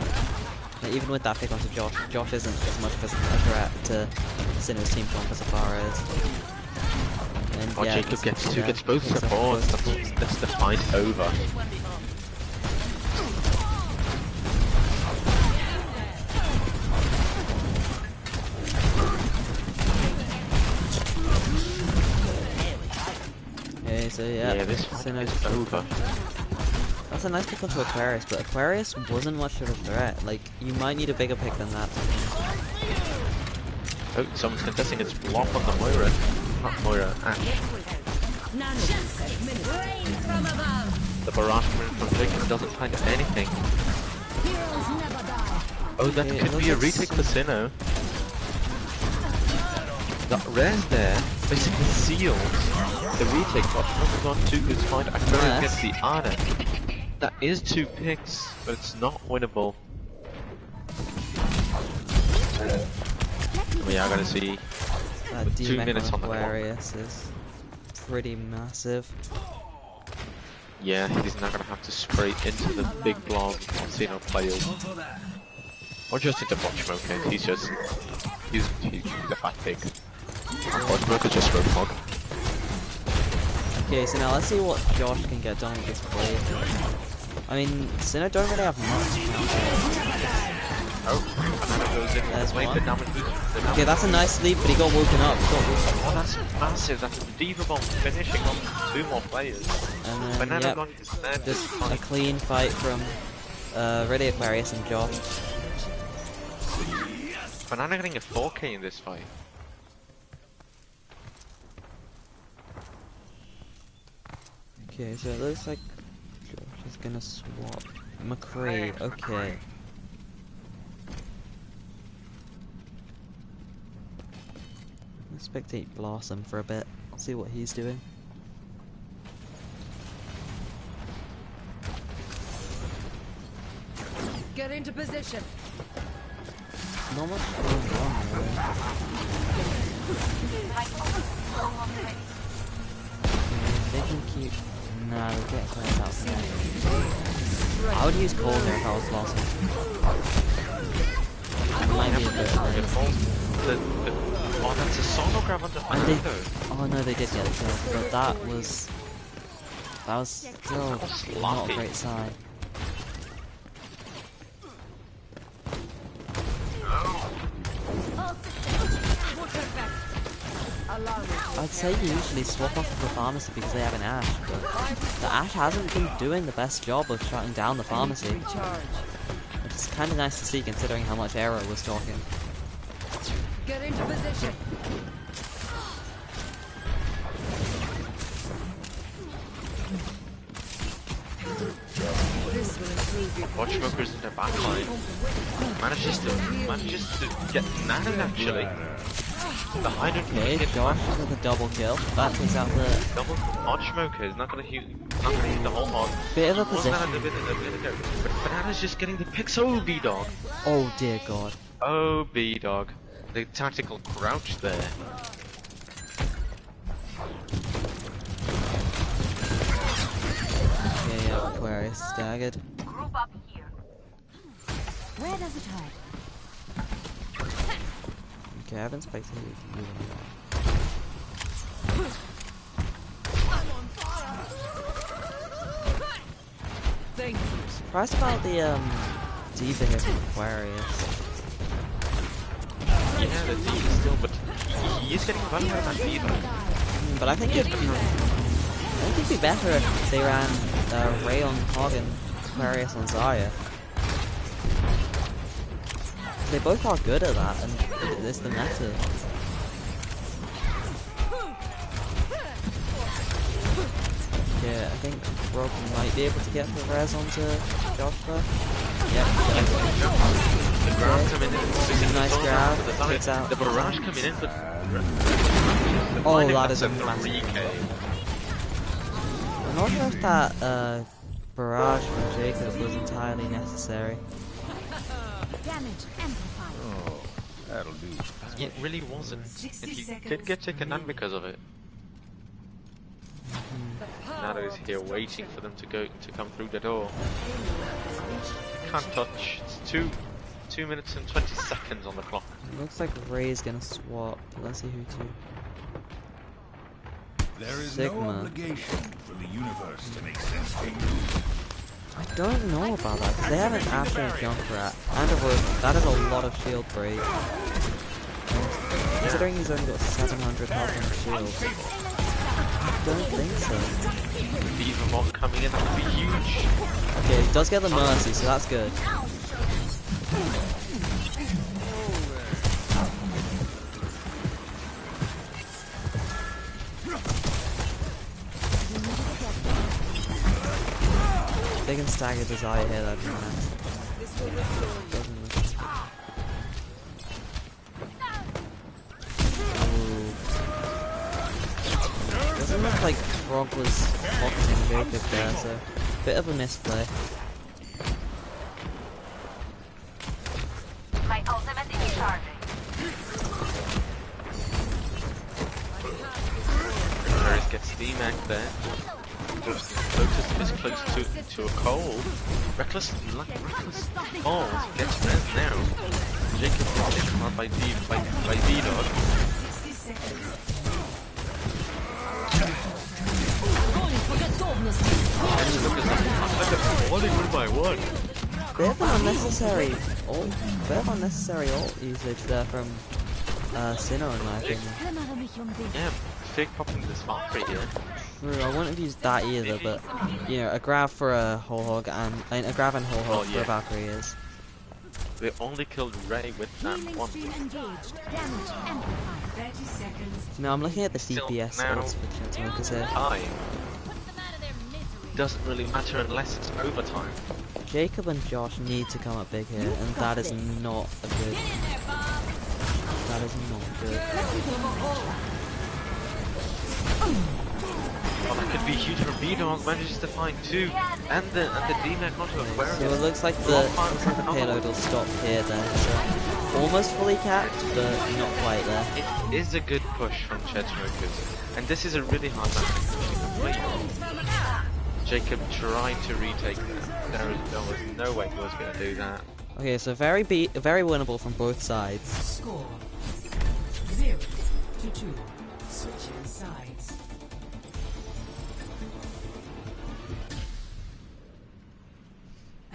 Like, even with that pick onto Josh, Josh isn't as much of a threat to Syno's team comp as Afara is. And Oh, yeah, Jacob gets both picks up supports. both. That's the fight over. Okay, so yeah, Yeah, this fight Syno's is over. That's a nice pick onto Aquarius, but Aquarius wasn't much of a threat. Like, you might need a bigger pick than that. Oh, someone's contesting its block on the Moira. Not Moira, Ash. The barrage from Jacob doesn't find anything. Oh, that Okay, could be a let's- retake for Syno. That res there basically seals the retake. Watch, not too good fight. Aquarius Yes. gets the Arda. That is 2 picks, but it's not winnable. We are gonna see That with 2 D-Mech minutes on on the clock. Aquarius is pretty massive. Yeah, he's not gonna have to spray into the big blob on Syno players. Or just into Botchmoker. He's a fat pig. And Botchmoker just Roadhog. Okay, so now let's see what Josh can get done with this blade. I mean, Syno don't really have much counter. Oh, Banana goes in. There's Wait, one. the damage. Okay, that's a nice leap, but he got woken up. Oh, that's massive. That's a Diva Bomb finishing on 2 more players. And then, Banana yep, got his snare. just a clean fight from really Aquarius and Josh. Banana getting a 4K in this fight. Okay, so it looks like Josh is gonna swap McCree. Okay. Let's spectate Blossom for a bit. See what he's doing. Get into position. Not much going on really. They can keep. Nah, they're getting close out from there. I would use Cold here if I was Blossom. Might be a bit late. Oh, that's a solo grab on the And they, Banana. oh no, they did get a kill, but that was still not a great sign. I'd say you usually swap off of the pharmacy because they have an Ashe, but the Ashe hasn't been doing the best job of shutting down the pharmacy. Which is kind of nice to see considering how much Arrow was talking. Get into position. This will improve your Watchmoker's in the backline. Manages to get Nano actually. Behind him. Okay, Josh with a double kill. That takes out the Double Watchmoker is not gonna hit the whole hog. bit of a Wasn't that position. a bit ago? But Banana's just getting the picks. Oh, B-Dog. Oh dear god. Oh, B-Dog. The tactical crouch there. Okay, yeah, Aquarius staggered. Group up here. Where does it hurt? Okay, I haven't spectated you anymore. Thank you. Surprised about the Diva here from Aquarius. Yeah, the D is still, but he is getting value out of that D though. But I think it'd be better if they ran Ray on Hog and Aquarius on Zarya. They both are good at that, and it's the meta. Yeah, I think Rogue might be able to get the res onto Josh though. Yep, The grab coming in. nice grab, takes out. The barrage coming in, but Oh, that is a massive massive 3K. I'm not sure if that barrage from Jacob was entirely necessary. Damage amplified. Oh, that'll do. It really wasn't. And 60 he seconds did get taken down because of it. Nado is here waiting for them to come through the door. Can't touch. It's 2 minutes and 20 seconds on the clock. Looks like Ray's gonna swap. Let's see who to. There is Sigma. no obligation for the universe to make sense to you. I don't know about that, 'cause they have an Ashe and Junkrat and a Rogue. That is a lot of shield break. And considering he's only got 700 health on his shield, I don't think so. Diva Bomb coming in, that would be huge. Okay, he does get the Mercy, so that's good. If they can stagger the Zarya here, that'd be nice. Doesn't look as good. Ooh. Doesn't look like Frog was boxing Jacob there, so bit of a misplay. My ultimate is charging. there. Lotus is close to a coal. Reckless falls, gets res now. Jacob is taken out by D-Dog. 60 seconds. And look at that. What one by one. Bit of an unnecessary ult usage there from Syno in my opinion. Yeah, fake popping the smart crate here. True, I wouldn't have used that either, but you know, a grab for a whole hog and a grab and whole hog for a Valkyrie is. They only killed Ray with that one. 30 seconds. Now I'm looking at the Still, DPS now- ults for Chatsmokers here. Time doesn't really matter unless it's overtime. Jacob and Josh need to come up big here, and that is not a good. That is not good. Well, that could be huge for B-Dog, manages to find two, and the D-Mac onto Aquarius. So it looks like the payload will stop here then. So almost fully capped, but not quite there. It is a good push from Chatsmokers, and this is a really hard match to complete. Jacob tried to retake that. There was no way he was going to do that. Okay, so very winnable from both sides. Score 0-2. Switching sides.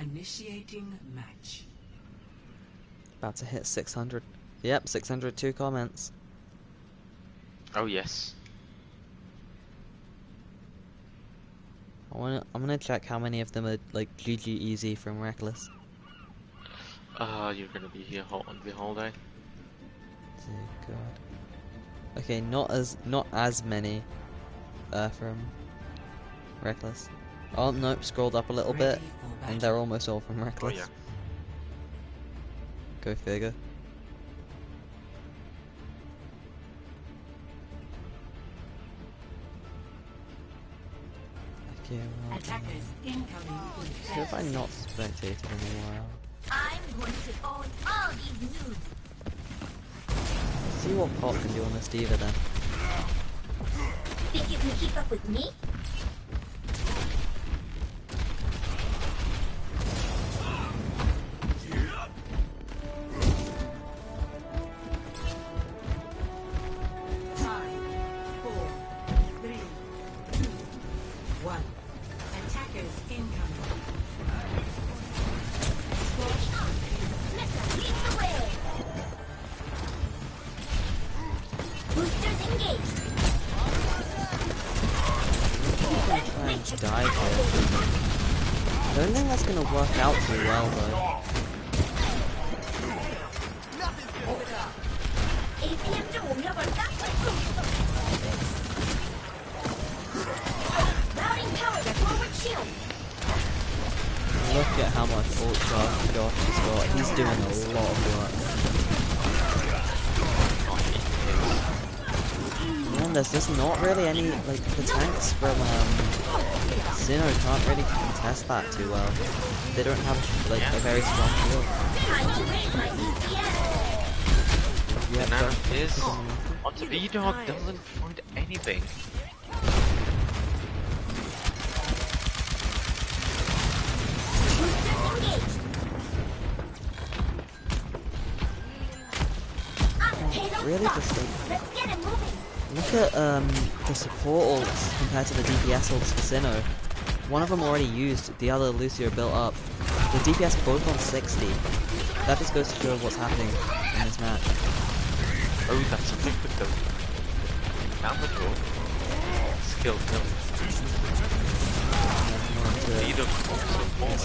Initiating match. About to hit 600. Yep, 602 comments. Oh yes. I'm gonna check how many of them are like GG easy from Reckless. You're going to be here on the whole day. Dear God. Okay, not as many from Reckless. Oh nope, scrolled up a little bit, Ready for battle. and they're almost all from Oh Reckless. yeah. Go figure. Okay, well, Attackers incoming with who have I not spectated in a while? I'm going to own all these nudes. See what Pop can do on this diva then. Think you can keep up with me? Time. 4, 3, 2, 1. Attackers incoming. Mister, lead the way! Boosters engaged! Trying to dive here. I don't think that's gonna work out too well though. ATM 좀 올려볼까? Routing power to forward shield! Look at how much ult charge Josh has got. He's doing a lot of work. Man, there's just not really any, like, the tanks from Syno can't really contest that too well. They don't have, like, a very strong shield. Time to raise my DPS! Yeah, Now but- is onto B-Dog doesn't find anything. Boosters engaged! I'm paid on Really stock. just like, Let's get it moving! look at the support ults compared to the DPS ults for Syno. One of them already used, the other Lucio built up. The DPS both on 60. That just goes to show what's happening in this match. Oh, that's something with the damage roll. Skill kill. B-Dog also falls.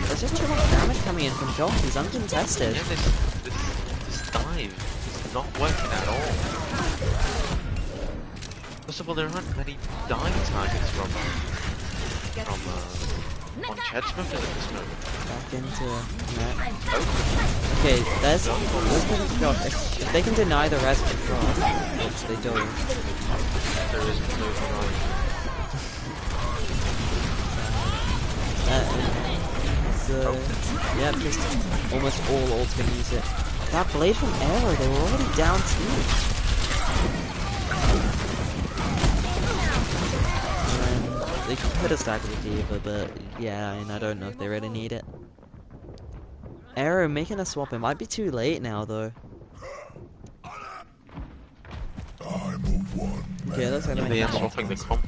There's just too much damage coming in from Josh, he's uncontested. Yeah, this dive is not working at all. First of all, there aren't many dive targets from on Chatsmokers at this moment. Back into net. Oh, Okay, there's Josh. If they can deny the res for Josh, which they don't, there is no denying. yeah, just almost all ults can use it. That blade from Arrow, they were already down 2. They could have staggered the D.Va, but yeah, and I don't know if they really need it. Arrow making a swap, it might be too late now though. Okay, that's gonna Yeah, make they a are swapping the comp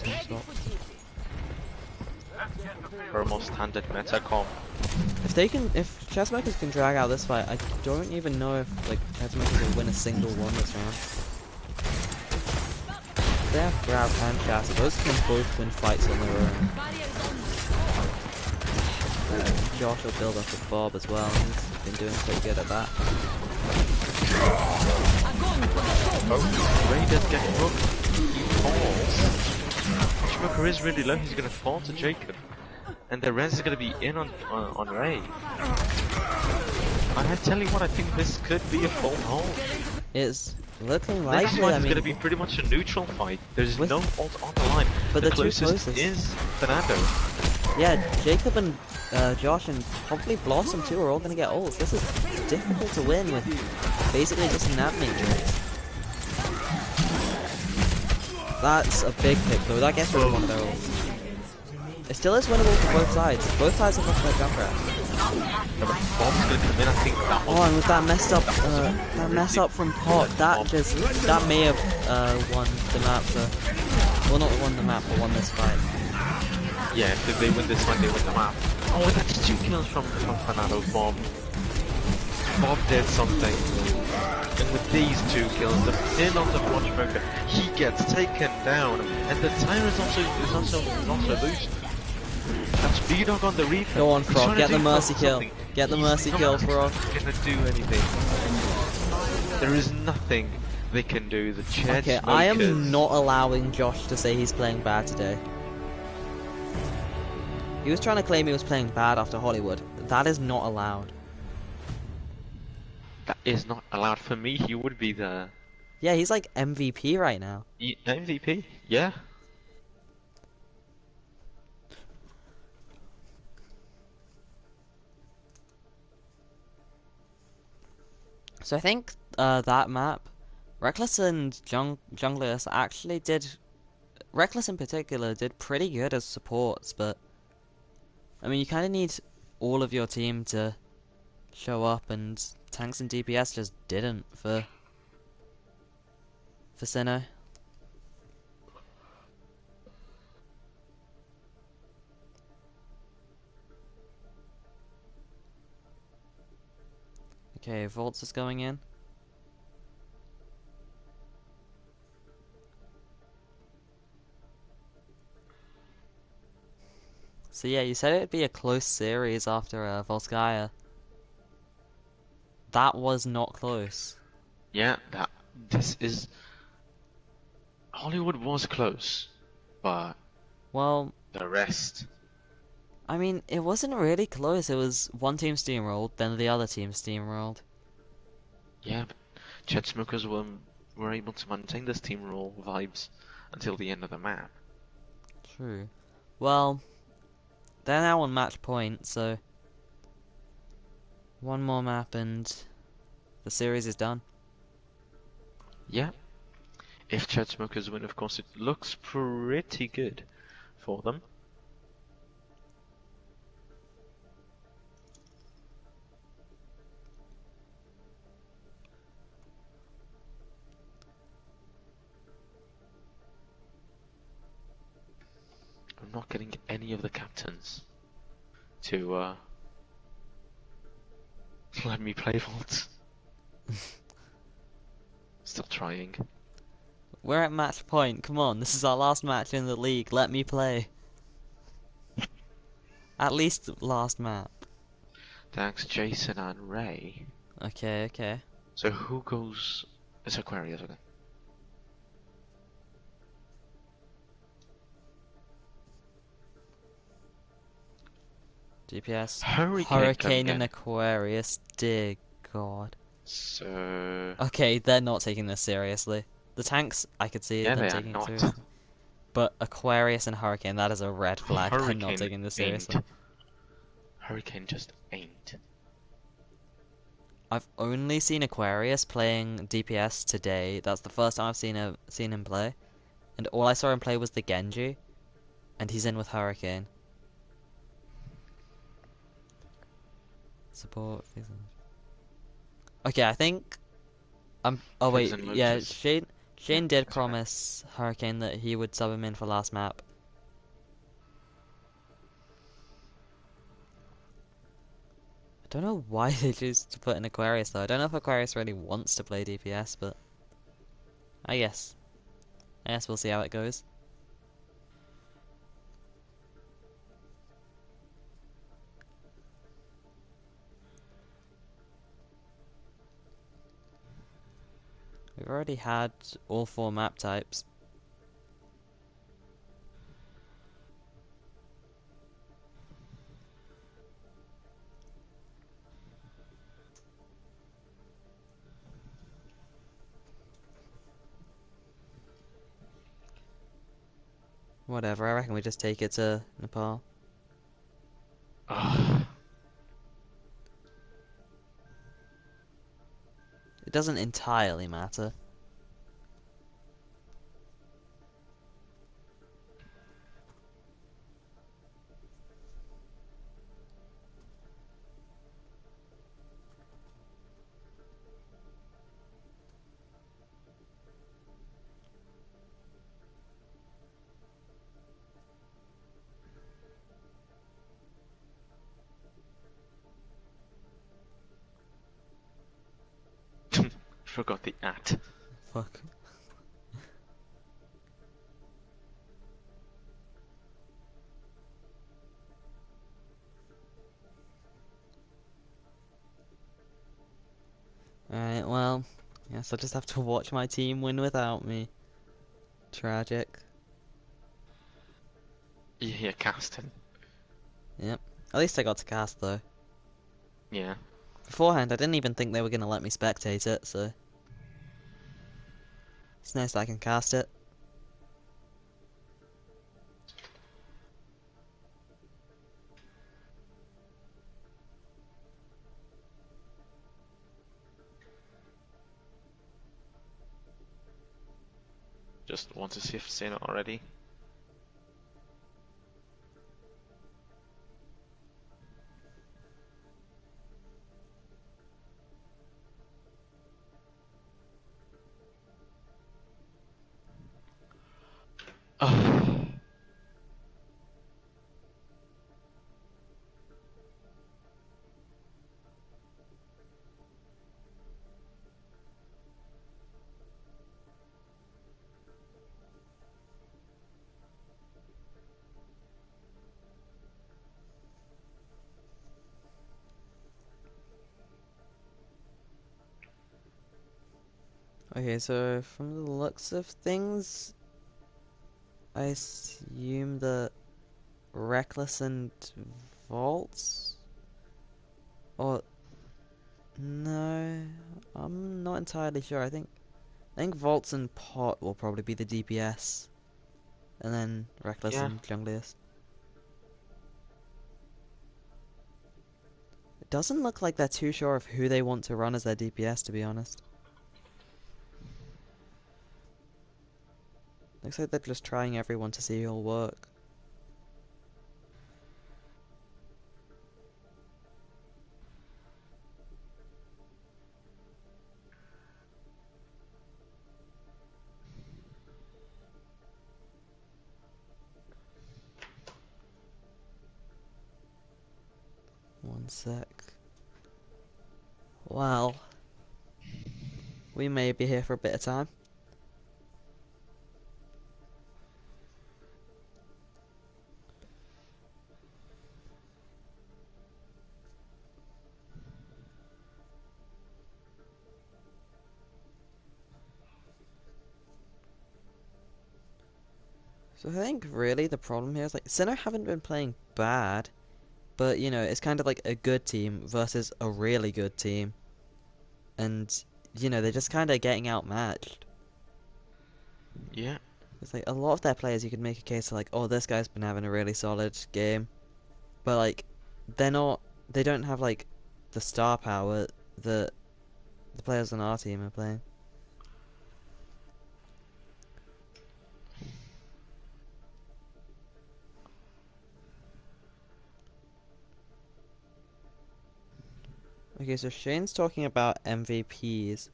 for a more standard meta comp. If Chessmakers can drag out this fight, I don't even know if like Chessmakers will win a single one this round. They have Grab and Chassis, those can both win fights on their own. Josh will build up with Bob as well, he's been doing pretty good at that. Oh, Ray does get hooked. He falls. Schmucker is really low, he's gonna fall to Jacob. And the res is gonna be in on Ray. And I tell you what, I think this could be a full hold. It's looking Next likely, fight I is mean, gonna be pretty much a neutral fight. There's with- no ult on the line. but the the two closest closest. is Fernando. yeah, Jacob and Josh and probably Blossom too are all gonna get ults. This is difficult to win with basically just nav matrix. That's a big pick though, that gets rid of one of their ults. It still is winnable for both sides. Both sides have got their jump grab. Yeah, but Bob's gonna come in, I think that Oh, and with that mess up from Pop, that may have won the map. Well, not won the map, but won this fight. Yeah, if they win this fight, they win the map. Oh, that's 2 kills from Fernando. Bob did something. And with these 2 kills, the pin on the Watchmaker, he gets taken down, and the tire is also loose. That's B-Dog on the replay. Go on, He's Frog, trying to get the do mercy kill. something. Get the He's mercy not kill, Frog. gonna do anything. There is nothing they can do. The Ched Okay, I Smokers- am not allowing Josh to say he's playing bad today. He was trying to claim he was playing bad after Hollywood. That is not allowed. That is not allowed. For me, he would be the Yeah, he's like MVP right now. MVP. Yeah. So I think that map, Reckless and Junglers actually did, Reckless in particular did pretty good as supports, but I mean you kind of need all of your team to show up, and tanks and DPS just didn't for Syno. Okay, Volts is going in. So yeah, you said it'd be a close series after Volskaya. That was not close. Yeah. This is. Hollywood was close, but Well, the rest. I mean, it wasn't really close. It was one team steamrolled, then the other team steamrolled. Yeah, but Ched Smokers were able to maintain this team rule vibes until the end of the map. True. Well, they're now on match point, so one more map and the series is done. Yeah. If Ched Smokers win, of course, it looks pretty good for them. I'm not getting any of the captains to let me play Vault. Still trying. We're at match point. Come on, this is our last match in the league. Let me play. At least last map. Thanks, Jason and Ray. Okay, okay. So who goes? It's Aquarius, okay. DPS. Hurricane coming and in. Aquarius. Dear God. So Okay, they're not taking this seriously. The tanks, I could see yeah, them they are taking it not. seriously. But Aquarius and Hurricane, that is a red flag. They're not Hurricane taking this seriously. ain't. Hurricane just ain't. I've only seen Aquarius playing DPS today. That's the first time I've seen him play. And all I saw him play was the Genji. and he's in with Hurricane. Support. Okay, I think. Oh Pigs wait, and yeah. Lotus. Shane did That's okay. promise Hurricane that he would sub him in for last map. I don't know why they choose to put in Aquarius though. I don't know if Aquarius really wants to play DPS, but I guess. I guess we'll see how it goes. We've already had all 4 map types. Whatever, I reckon we just take it to Nepal. Ugh. It doesn't entirely matter. Forgot the at. Fuck. Alright, well, guess I'll just have to watch my team win without me. Tragic. You hear casting. Yep. At least I got to cast though. Yeah. Beforehand, I didn't even think they were gonna let me spectate it, so it's nice that I can cast it. Just want to see if Syno already. Oh. Okay, so from the looks of things, I assume that Reckless and Vaults? Or no, I'm not entirely sure. I think Vaults and Pot will probably be the DPS, and then Reckless Yeah. and Junglius. It doesn't look like they're too sure of who they want to run as their DPS, to be honest. Looks like they're just trying everyone to see who'll work. One sec. Well, we may be here for a bit of time. So I think really the problem here is like Syno haven't been playing bad, but you know, it's kind of like a good team versus a really good team. And you know, they're just kind of getting outmatched. Yeah. It's like a lot of their players you could make a case of like, oh, this guy's been having a really solid game. But like they don't have like the star power that the players on our team are playing. Okay, so Shane's talking about MVPs.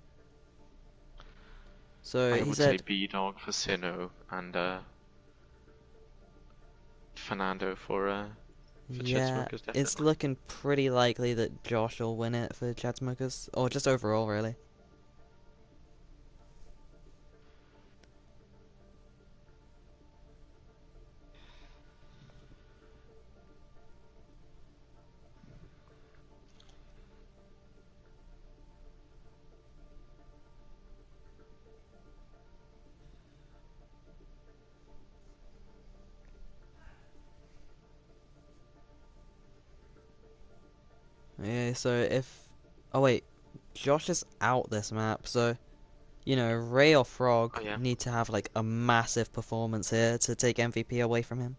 So I he would say said, B-Dog for Syno and Fernando for yeah, Chainsmokers, it's definitely. looking pretty likely that Josh will win it for Chatsmokers, or just overall, really. Yeah, so if... Oh wait, Josh is out this map, so... You know, Ray or Frog Oh yeah. need to have like a massive performance here to take MVP away from him.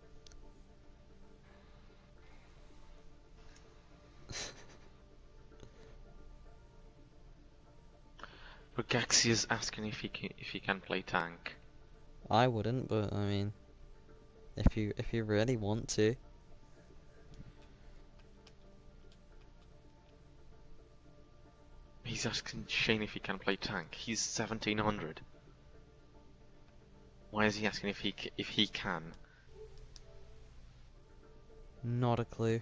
But Gaxi is asking if he can play tank. I wouldn't, but I mean, if you really want to. He's asking Shane if he can play tank. He's 1700. Why is he asking if he can? Not a clue.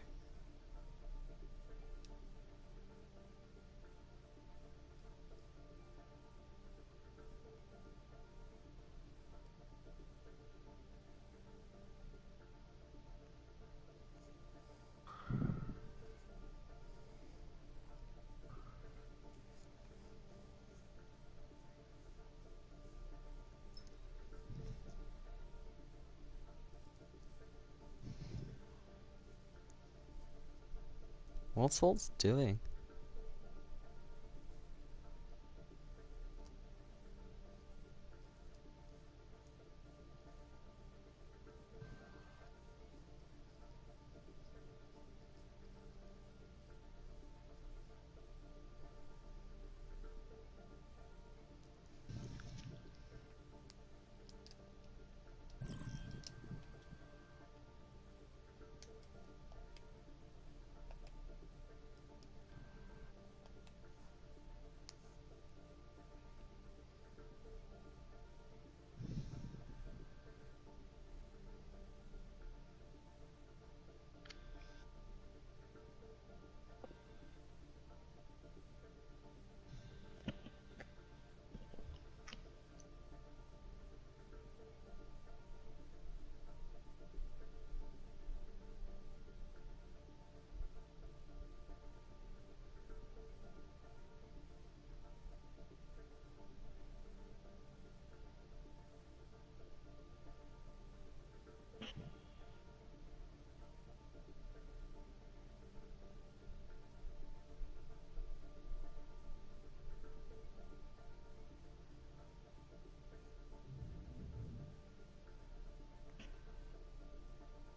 What's Holtz doing?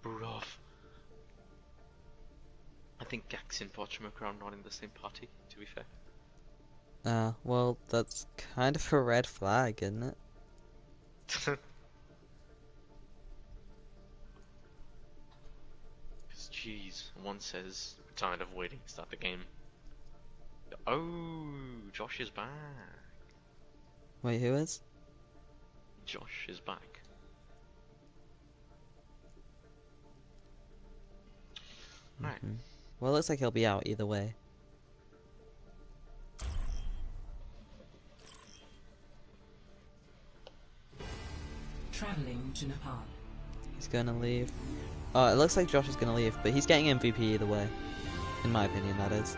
Bruv. I think Gaxi and Pochmaker are not in the same party, to be fair. Well, that's kind of a red flag, isn't it? Because, jeez, one says, we're tired of waiting to start the game. Oh, Josh is back. Wait, who is? Josh is back. Right. Well, it looks like he'll be out either way. Traveling to Nepal. He's gonna leave. Oh, it looks like Josh is gonna leave, but he's getting MVP either way. In my opinion, that is.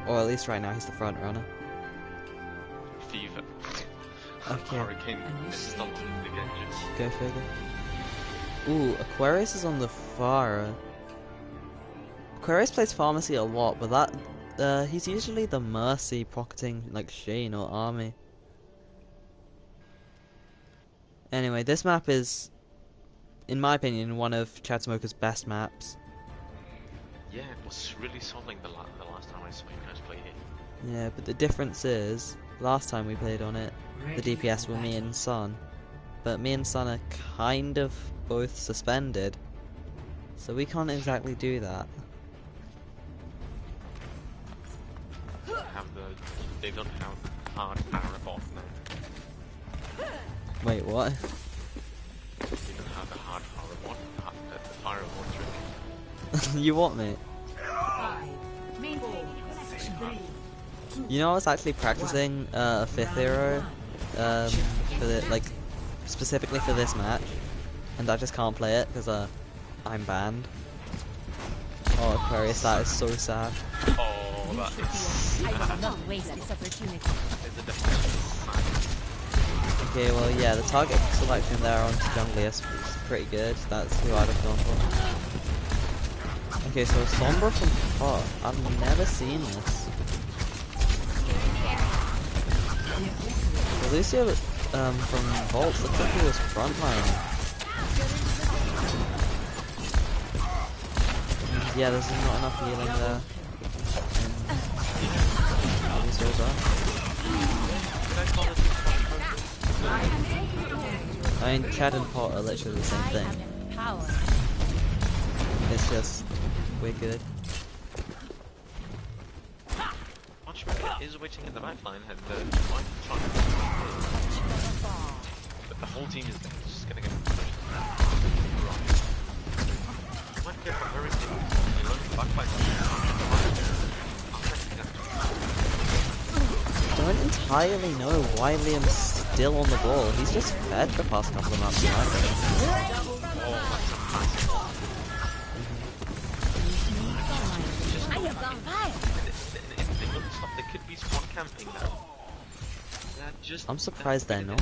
Or at least right now, he's the front runner. Fever. Okay. Hurricane is the big engine. Go figure. Ooh, Aquarius is on the Pharah. Aquarius plays Pharmacy a lot, but he's usually the Mercy pocketing like Shane or Army. Anyway, this map is, in my opinion, one of Chatsmoker's best maps. Yeah, it was really solid the last time I saw you guys play it. Yeah, but the difference is, last time we played on it, the Ready DPS for were me battle. and Sun. But me and Sun are kind of both suspended, so we can't exactly do that. They don't have hard power bot now. Wait, what? They don't have the hard power bot, the fire bot trick. You what, mate? 5, 4, 3, You know, I was actually practicing a fifth hero, for the, like, specifically for this match, and I just can't play it because I'm banned. Oh, Aquarius, that is so sad. Oh, that is I will not waste this opportunity. a defensive Okay, well, yeah, the target selection there on Junglius was pretty good. That's who I'd have gone for. Okay, so Sombra from Pot. I've never seen this. So Lucio from Volt looks like he was frontline. Yeah, there's not enough healing there. Lucio's up. I mean, Chad and Pot are literally the same thing. Power. It's just, we're good. Watchmaker is waiting in the backline and might try to but the whole team is just gonna get pushed. Might get a very big backline. I don't entirely know why Liam's still on the ball. He's just fed the past couple of maps. Oh, that's a massive one. I have gone fire. They wouldn't stop. They could be spot camping now. I'm surprised they're not.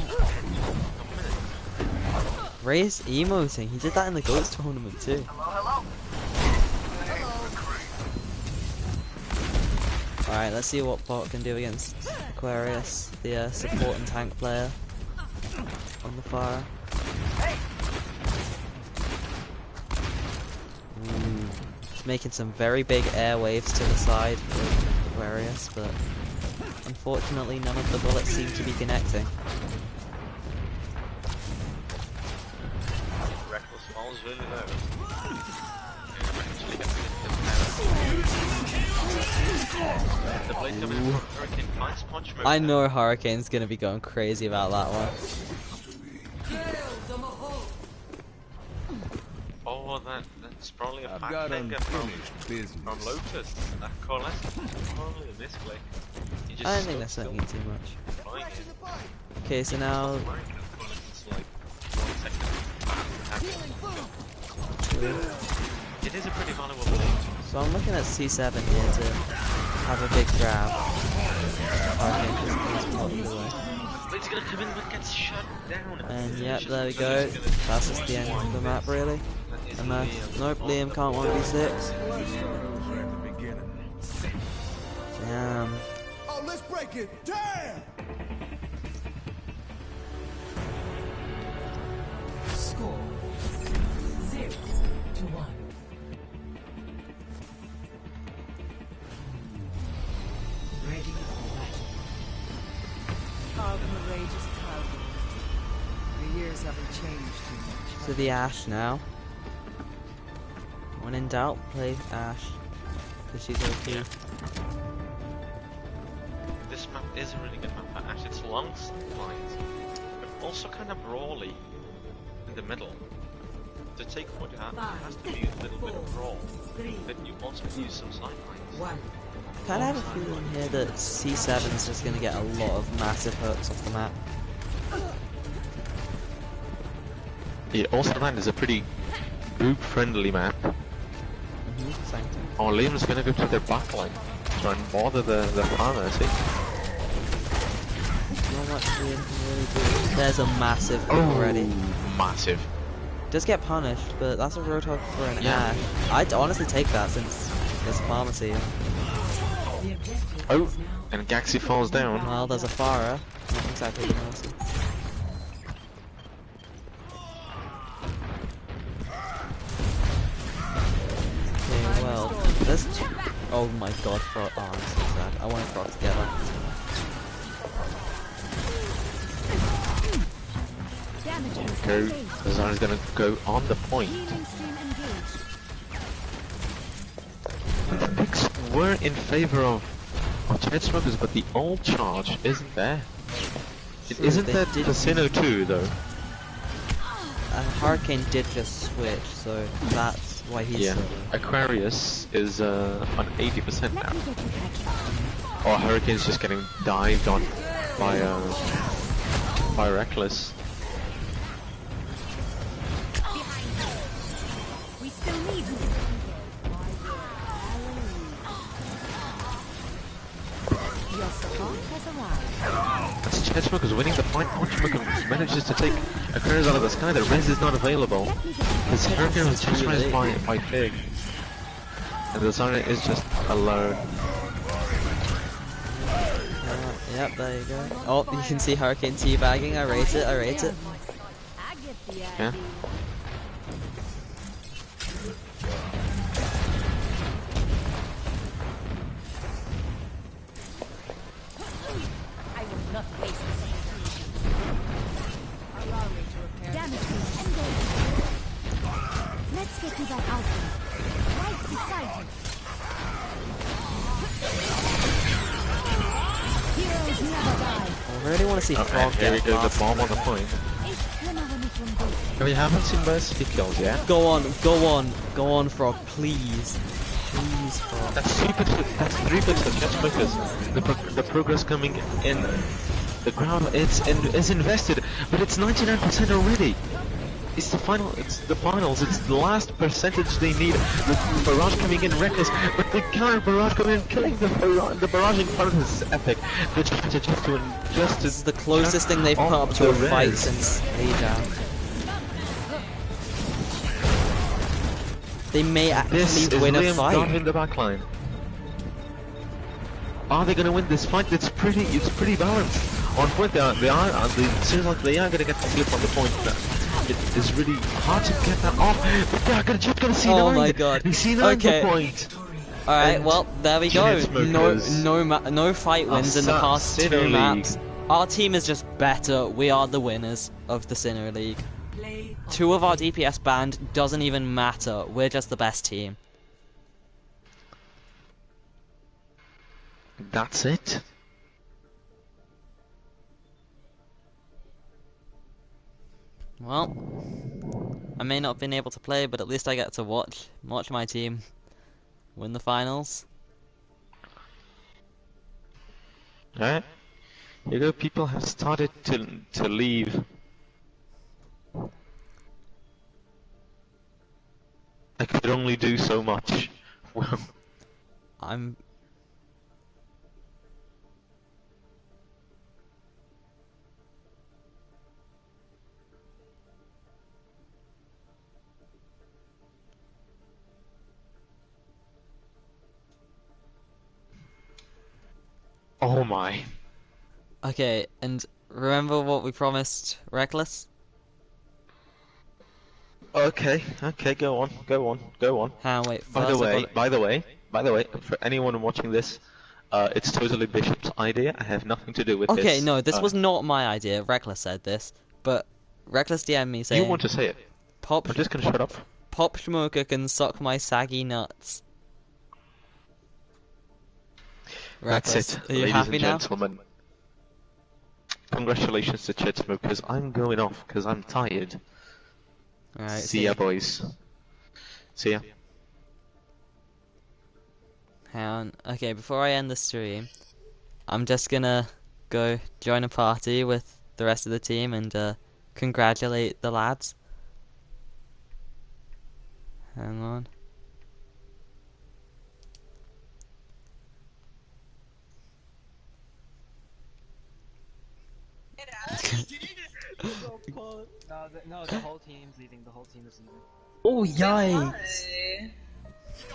Ray's emoting. He did that in the Ghost tournament too. Alright, let's see what Bot can do against Aquarius, the support and tank player on the fire. Ooh, making some very big air waves to the side with Aquarius, but unfortunately none of the bullets seem to be connecting. Reckless falls really low. The blade coming in from Hurricane finds punch mode. I know Hurricane's gonna be going crazy about that one. Oh, that's probably a I've fat got finger unfinished business. from Lotus. That coalescence probably a misclick. He just I don't think that's stood hurting it too much. still flying it. Okay, so now It's like 1 second. It is a pretty valuable blade. so I'm looking at C7 here to have a big grab. Hurricane just pulls the away. Blade's gonna come in but gets shut down. And yep, there we go. That's just the end of the map really. And nope, Liam can't 1v6. Damn. Oh, let's break it. Damn! score 0 to 1. Ready for battle. Pardon the rage is clouded. The years haven't changed too much. So the Ashe now. When in doubt, play Ashe. Because she's OP. Yeah. This map is a really good map for Ashe. It's long lines, but also kind of brawly in the middle. To take point out, it has to be a little bit of brawl, 3, but you also use some sidelines. 1. Kind of have a feeling here that C7 is just going to get a lot of massive hooks off the map. Yeah, also land is a pretty boob-friendly map. Sanctum. Oh, Liam's gonna go to their backline, try and bother the farmer, see? Not much Liam can really do. There's a massive hook already. Massive. Does get punished, but that's a Roadhog for an Yeah. Ashe. I'd honestly take that since there's pharmacy. The objective Oh, is now and Gaxi falls down. Well, there's a Pharah. Not exactly the mercy. Okay, well, there's two. Oh my god, Frog. Oh, I'm so sad. I want to Frog together. Damage boost Go. engaged. Zara's gonna go on the point. Healing stream engaged. The picks were in favor of of Chain Smokers, but the old charge isn't there. It True, isn't they that did- Casino 2 though. Hurricane did just switch, so that's why he's Yeah. solo. Aquarius is on 80% Let now. me get you catch up. Or Hurricane's just getting dived on by Reckless. We still need you. Your support has arrived. That's Chainsmoker's winning the fight. Punchmaker manages to take Aquarius out of the sky. The res is not available. Because Hurricane was just raised by Fig. And the Zona is just alone. Yep, there you go. Oh, you can see Hurricane teabagging. I rate it, I rate it. I get the Yeah. idea. I will not waste this opportunity. Damage boost engaged. Let's get you back out there. Right beside you. Heroes never die. I really want to see Frog Okay, here we get go, the last bomb on the play. point. Ich kümmere mich um dich. We haven't seen Mercy kills yet. Go on, go on, go on, Frog, please. Please, Frog. That's 3 picks for Chainsmokers. The progress coming in the ground, it's invested, but it's 99% already. It's the finals, it's the last percentage they need. The barrage coming in reckless, but the counter barrage coming in, killing the barraging part is epic. They're trying to just This is the closest thing they've put up to the a fight res. since Leadout. They may This actually is win a Liam fight. Gone in the backline. Are they going to win this fight? It's pretty balanced. On point, it seems like they are going to get the flip on the point. It is really hard to get that off, but they are just going to see Oh my god. Okay. the point. Alright, And well, there we go. Chainsmokers No fight wins in the sat past Syno 2 League. maps. Our team is just better. We are the winners of the Syno League. 2 of our DPS banned doesn't even matter. We're just the best team. That's it. Well, I may not have been able to play, but at least I get to watch my team win the finals. Alright. You know, people have started to leave. I could only do so much. Well, I'm oh my. okay, and remember what we promised, Reckless? Okay, go on. Hang on, wait. By First the way, for anyone watching this, it's totally Bishop's idea. I have nothing to do with this. Okay, no, this was not my idea. Reckless said this, but Reckless DM'd me saying, You want to say it? Pop I'm just gonna shut up. Pop Schmoker can suck my saggy nuts. That's Reckless, it, are you ladies happy and now? gentlemen. Congratulations to Chainsmokers. I'm going off because I'm tired. Alright, See ya, boys. See ya. Hang on. Okay, before I end the stream, I'm just gonna go join a party with the rest of the team and congratulate the lads. Hang on. No, the whole team's leaving. The whole team is leaving. Oh, yikes!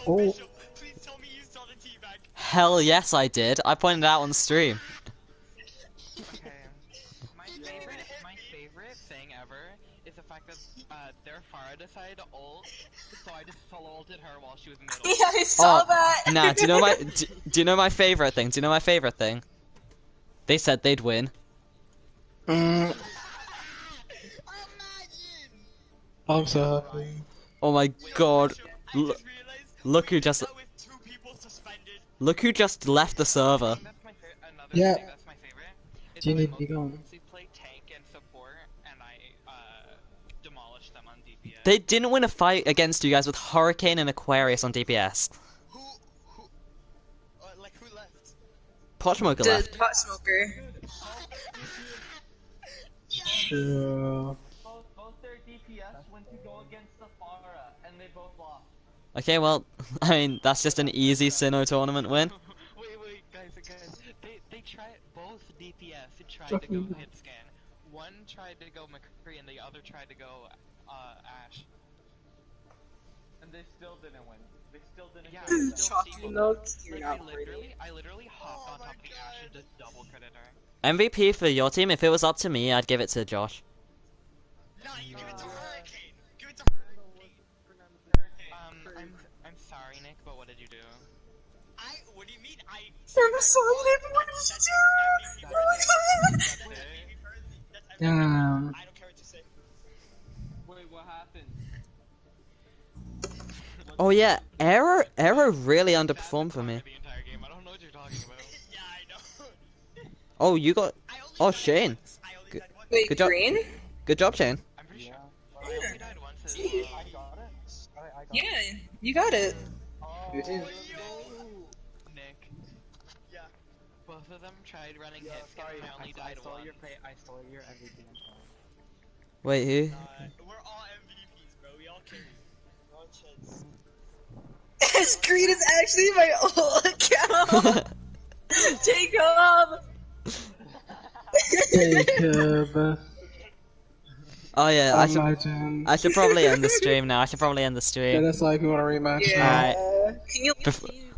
Oh. Hell yes, I did. I pointed it out on the stream. Okay. My favorite thing ever is the fact that their Farah decided to ult, so I just solo ulted her while she was middle. Yeah, I saw that. Nah, do you know my do you know my favorite thing? Do you know my favorite thing? They said they'd win. I'm so happy. Oh my god. Look who just Look who just left the server. That's my another Yeah. thing that's my favorite. Is Do you that I need to be gone? mostly play tank and support, and I demolish them on DPS. They didn't win a fight against you guys with Hurricane and Aquarius on DPS. Who, like who left? Pochmoker The left. pot smoker. Sure. Both their DPS went to go against Safara, and they both lost. Okay, well, I mean, that's just an easy Syno tournament win. Wait, guys. They tried both DPS. They tried to go hit scan. One tried to go McCree, and the other tried to go Ash. And they still didn't win. They still didn't. Yeah, they still Chalky sequeled. milk, you're Like, not I literally hopped on top of the Ash and just double critted her. MVP for your team, if it was up to me, I'd give it to Josh. Nah, you give it to Hurricane. Give it to Hurricane. I'm sorry, Nick, but what did you do? What do you mean? I'm sorry, what did you do? Damn. I don't care what you say. Wait, what happened? Oh yeah, Error really underperformed for me. The entire game. I don't know what you're talking about. Yeah, I know. Oh, you got... Oh, Shane. Good, Wait, good job. green? Good job, Shane. I'm pretty sure. I only died once as well. I got it. Yeah, you got it. You did. Nick. Yeah. Both of them tried running hit scan and I only died once. I stole your MVP. Wait, who? We're all MVPs, bro. We all carry. We're all chins. Green is actually my old account. Jacob. Jacob. Oh yeah, Imagine. I should probably end the stream now. I should probably end the Yeah, stream. that's like we want a rematch. Yeah. now. Can you Bef- leave?